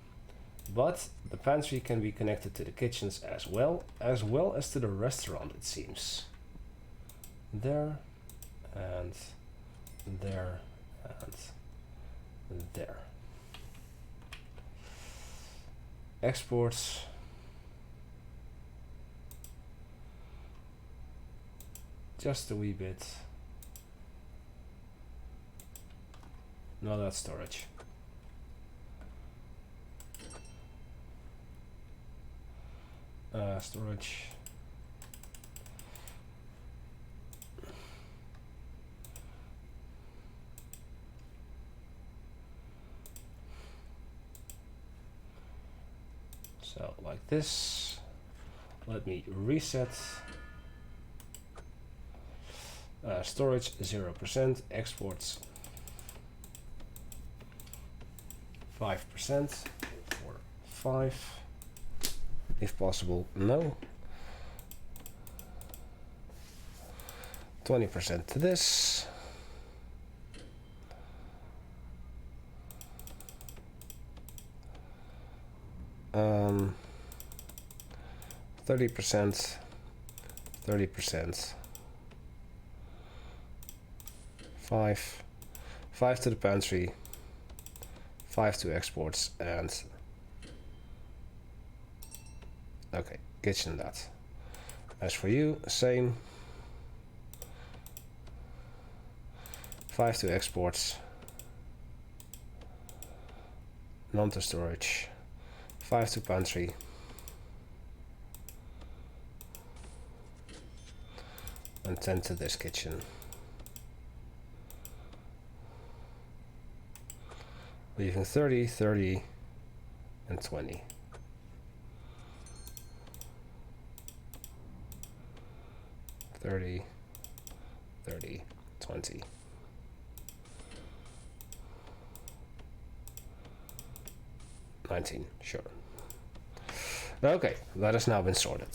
but the pantry can be connected to the kitchens as well as to the restaurant, it seems. There, and there, and there. Exports. Just a wee bit. No, that's storage. Storage. So like this. Let me reset. Storage 0%, exports 5% or 5, if possible, no. 20% to this. Um, 30%, 30%. 5 to the pantry, 5 to exports, and okay, kitchen that. As for you, same. 5 to exports, none to storage, 5 to pantry, and 10 to this kitchen. Leaving 30, 30, and 20. $30, $30, $20. $19, sure. Okay, that has now been sorted.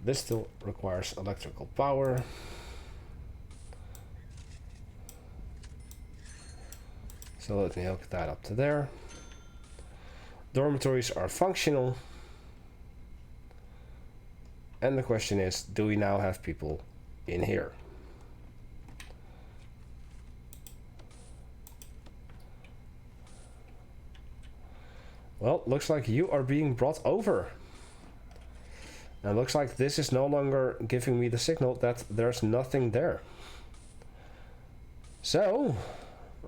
This still requires electrical power. So let me hook that up to there. Dormitories are functional. And the question is, do we now have people in here? Well, looks like you are being brought over. And looks like this is no longer giving me the signal that there's nothing there. So,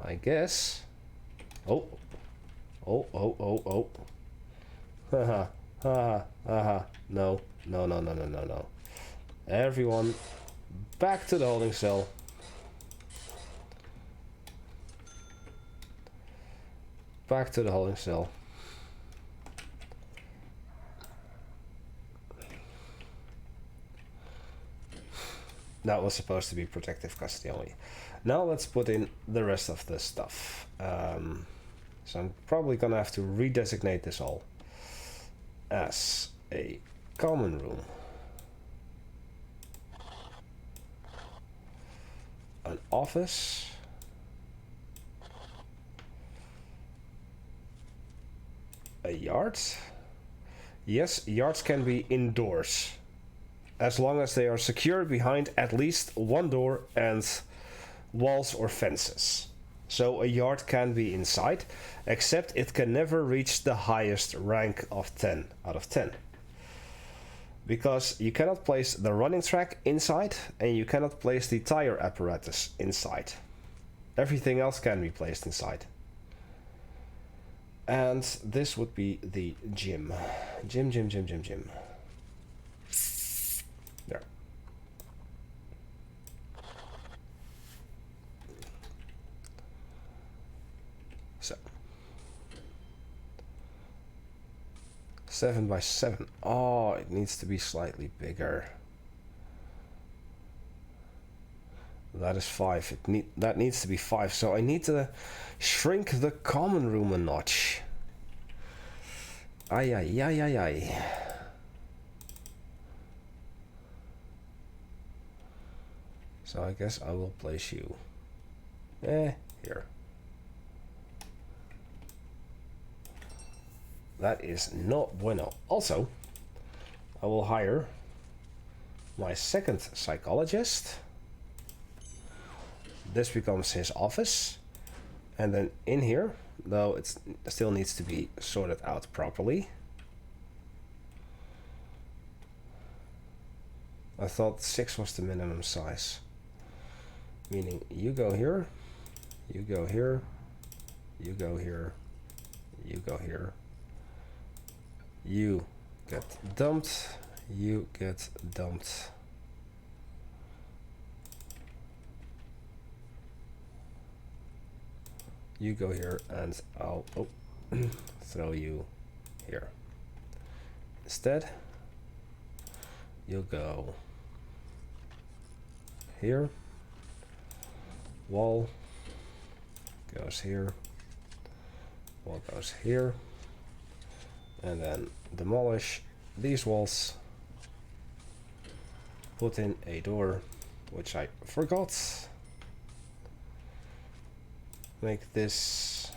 I guess... Oh. Haha, haha, haha. No. Everyone, back to the holding cell. Back to the holding cell. That was supposed to be protective custody only. Now let's put in the rest of the stuff. So I'm probably gonna have to redesignate this all as a common room, an office, a yard. Yes, yards can be indoors, as long as they are secured behind at least one door and walls or fences. So a yard can be inside, except it can never reach the highest rank of 10 out of 10. Because you cannot place the running track inside, and you cannot place the tire apparatus inside. Everything else can be placed inside. And this would be the gym. Gym. There. So. 7 by 7. Oh, it needs to be slightly bigger. That is 5. That needs to be 5. So I need to shrink the common room a notch. Ay. So I guess I will place you here. That is not bueno. Also, I will hire my second psychologist. This becomes his office. And then in here, though it still needs to be sorted out properly. I thought 6 was the minimum size. meaning you go here, you go here, you go here, you go here, you get dumped, you get dumped. You go here and I'll throw you here. Instead, you'll go here, wall goes here, wall goes here, and then demolish these walls, put in a door, which I forgot. Make this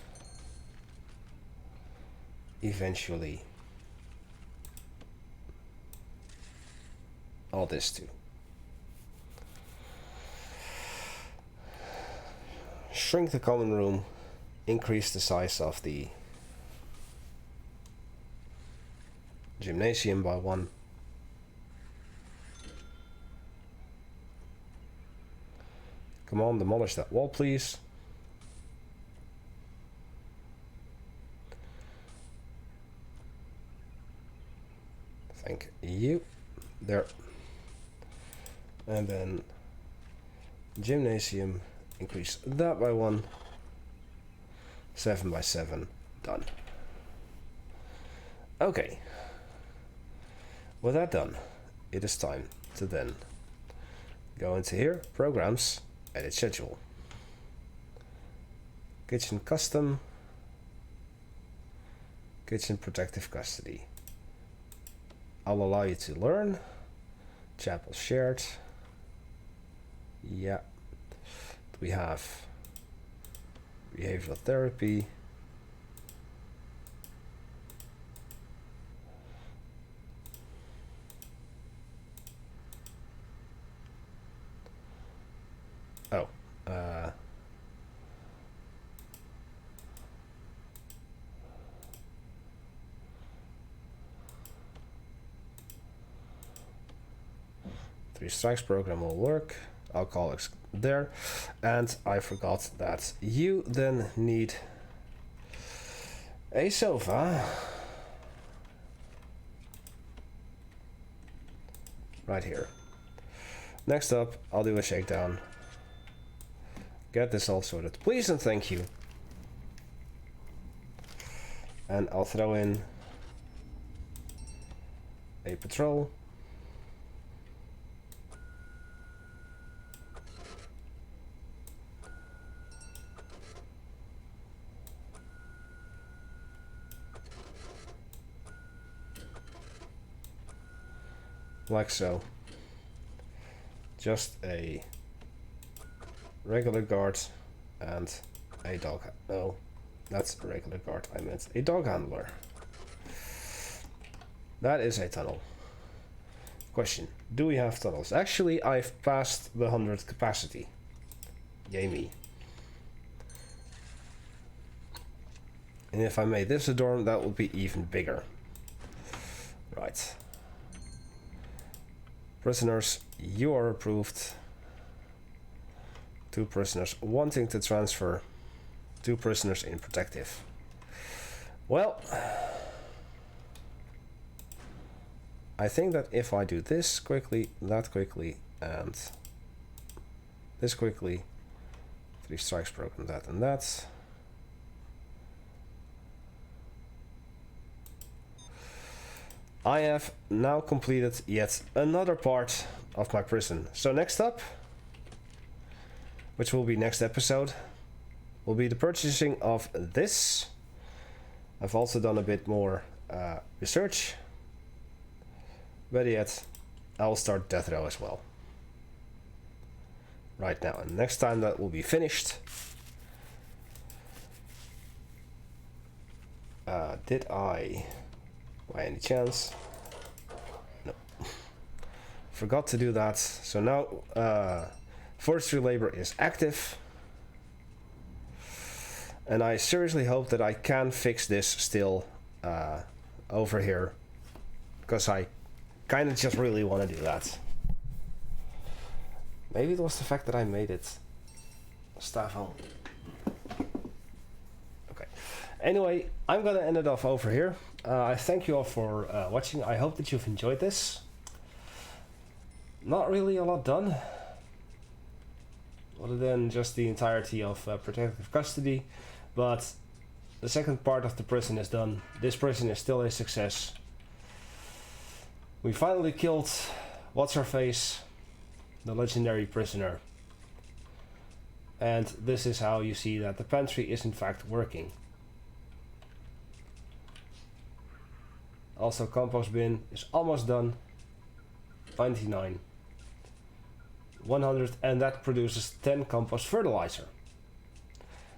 eventually all this too. Shrink the common room, increase the size of the gymnasium by 1. Come on, demolish that wall, please. Thank you. There. And then gymnasium, increase that by 1. 7 by 7. Done. Okay. With that done, it is time to then go into here, programs, edit schedule. Kitchen custom, kitchen protective custody. I'll allow you to learn. Chapel shared. Yeah. We have behavioral therapy. Oh, 3 strikes program will work. Alcoholics there. And I forgot that you then need a sofa. Right here. Next up, I'll do a shakedown. Get this all sorted. Please and thank you. And I'll throw in a patrol. Like so. Just a regular guard and a dog. No, that's a regular guard. I meant a dog handler. That is a tunnel. Question: do we have tunnels? Actually, I've passed the 100 capacity. Yay me. And if I made this a dorm, that would be even bigger. Right. Prisoners, you are approved. 2 prisoners wanting to transfer. 2 prisoners in protective. Well, I think that if I do this quickly, that quickly, and this quickly, 3 strikes broken, that and that. I have now completed yet another part of my prison. So next up, which will be next episode, will be the purchasing of this. I've also done a bit more research. Better yet, I'll start death row as well. Right now, and next time that will be finished. Did I, by any chance? No. Forgot to do that. So now forestry labor is active. And I seriously hope that I can fix this still over here. Because I kind of just really want to do that. Maybe it was the fact that I made it Stavon. Okay. Anyway, I'm gonna end it off over here. I thank you all for watching. I hope that you've enjoyed this. Not really a lot done, other than just the entirety of protective custody, but the second part of the prison is done. This prison is still a success. We finally killed what's-her-face, the legendary prisoner. And this is how you see that the pantry is in fact working. Also, compost bin is almost done. 99. 100, and that produces 10 compost fertilizer.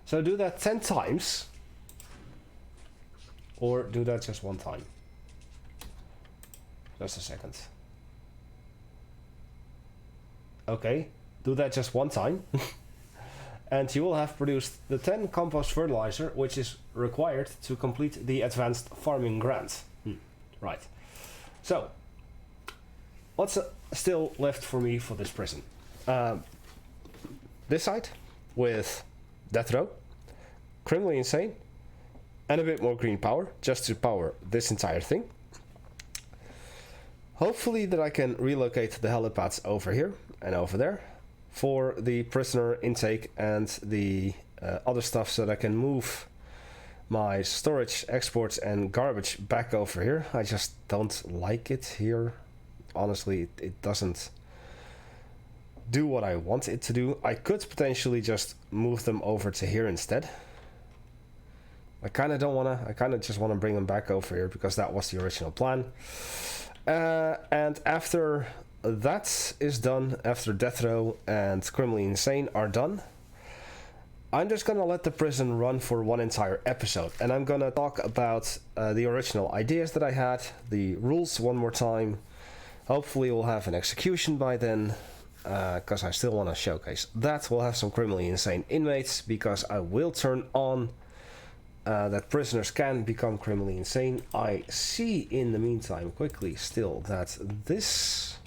So do that 10 times, or do that just one time. Just a second. Okay, do that just one time. And you will have produced the 10 compost fertilizer, which is required to complete the advanced farming grant. Right. So, what's still left for me for this prison? This side with death row, criminally insane, and a bit more green power just to power this entire thing. Hopefully that I can relocate the Heli Pads over here and over there for the prisoner intake and the other stuff, so that I can move my storage, exports and garbage back over here. I just don't like it here. Honestly, it doesn't do what I want it to do. I could potentially just move them over to here instead. I kind of don't want to. I kind of just want to bring them back over here because that was the original plan. And after that is done, after death row and criminally insane are done, I'm just gonna let the prison run for one entire episode, and I'm gonna talk about the original ideas that I had, the rules one more time. Hopefully we'll have an execution by then, because I still want to showcase that. We'll have some criminally insane inmates, because I will turn on that prisoners can become criminally insane. I see in the meantime quickly still that this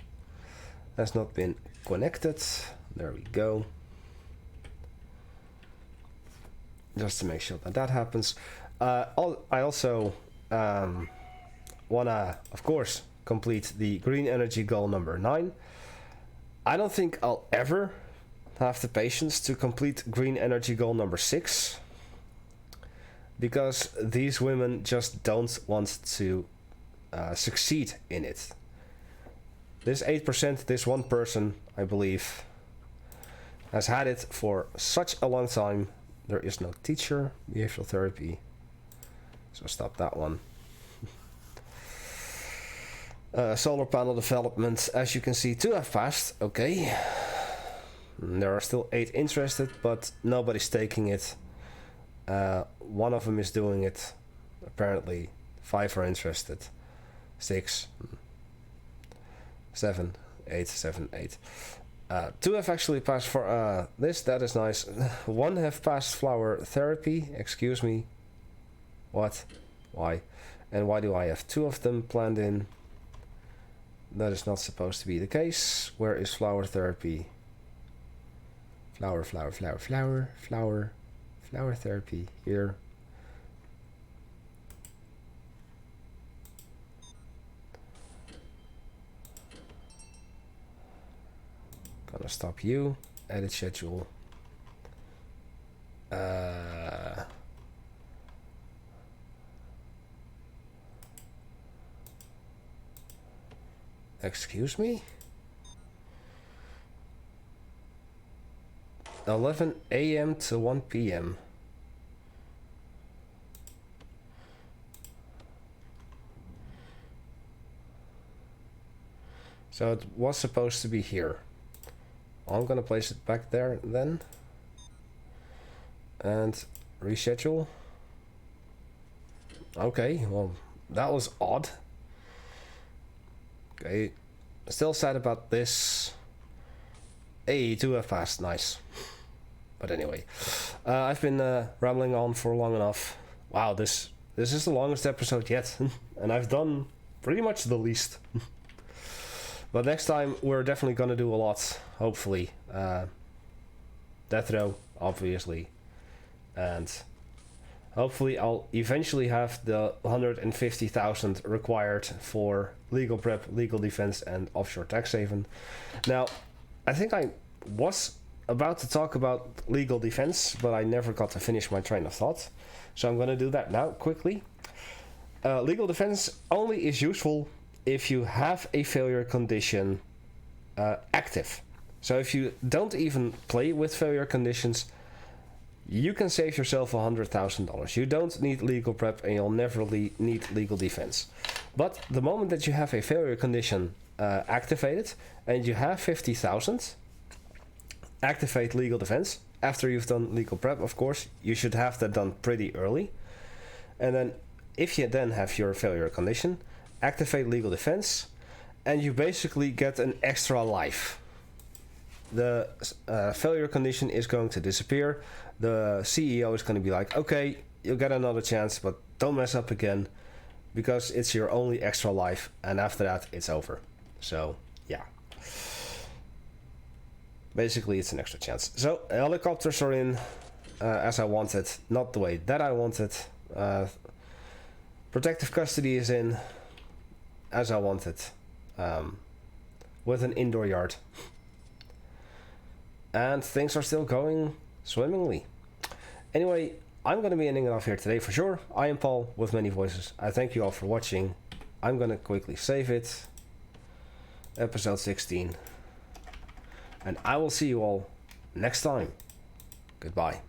has not been connected. There we go. Just to make sure that that happens. I also wanna, of course, complete the green energy goal number 9. I don't think I'll ever have the patience to complete green energy goal number 6, because these women just don't want to succeed in it. This 8%, this one person, I believe, has had it for such a long time. There is no teacher, behavioral therapy, so stop that one. Solar panel development, as you can see, 2 have passed, okay. There are still 8 interested, but nobody's taking it. One of them is doing it, apparently. 5 are interested. 6, 7, 8, 7, 8. 2 have actually passed for this, that is nice. 1 have passed flower therapy, excuse me. What? Why? And why do I have 2 of them planned in? That is not supposed to be the case. Where is flower therapy? Flower, flower, flower, flower, flower, flower therapy, here. Gonna stop you. Edit schedule. Excuse me? 11 a.m. to 1 p.m. So it was supposed to be here. I'm gonna place it back there then. And reschedule. Okay, well, that was odd. Okay, still sad about this. Hey, 2 have passed, nice. But anyway, I've been rambling on for long enough. Wow, this is the longest episode yet. And I've done pretty much the least. But next time we're definitely gonna do a lot, hopefully. Death row, obviously, and hopefully I'll eventually have the 150,000 required for legal prep, legal defense, and offshore tax haven. Now, I think I was about to talk about legal defense, but I never got to finish my train of thought. So I'm going to do that now quickly. Legal defense only is useful if you have a failure condition active. So if you don't even play with failure conditions, you can save yourself $100,000. You don't need legal prep and you'll never need legal defense. But the moment that you have a failure condition activated and you have 50,000, activate legal defense. After you've done legal prep, of course, you should have that done pretty early. And then if you then have your failure condition, activate legal defense, and you basically get an extra life. The failure condition is going to disappear. The CEO is going to be like, okay, you'll get another chance, but don't mess up again, because it's your only extra life, and after that it's over. So yeah, basically it's an extra chance. So helicopters are in as I wanted, not the way that I wanted. Protective custody is in as I wanted, with an indoor yard. And things are still going swimmingly. Anyway, I'm going to be ending it off here today for sure. I am Paul with many voices. I thank you all for watching. I'm going to quickly save it. Episode 16. And I will see you all next time. Goodbye.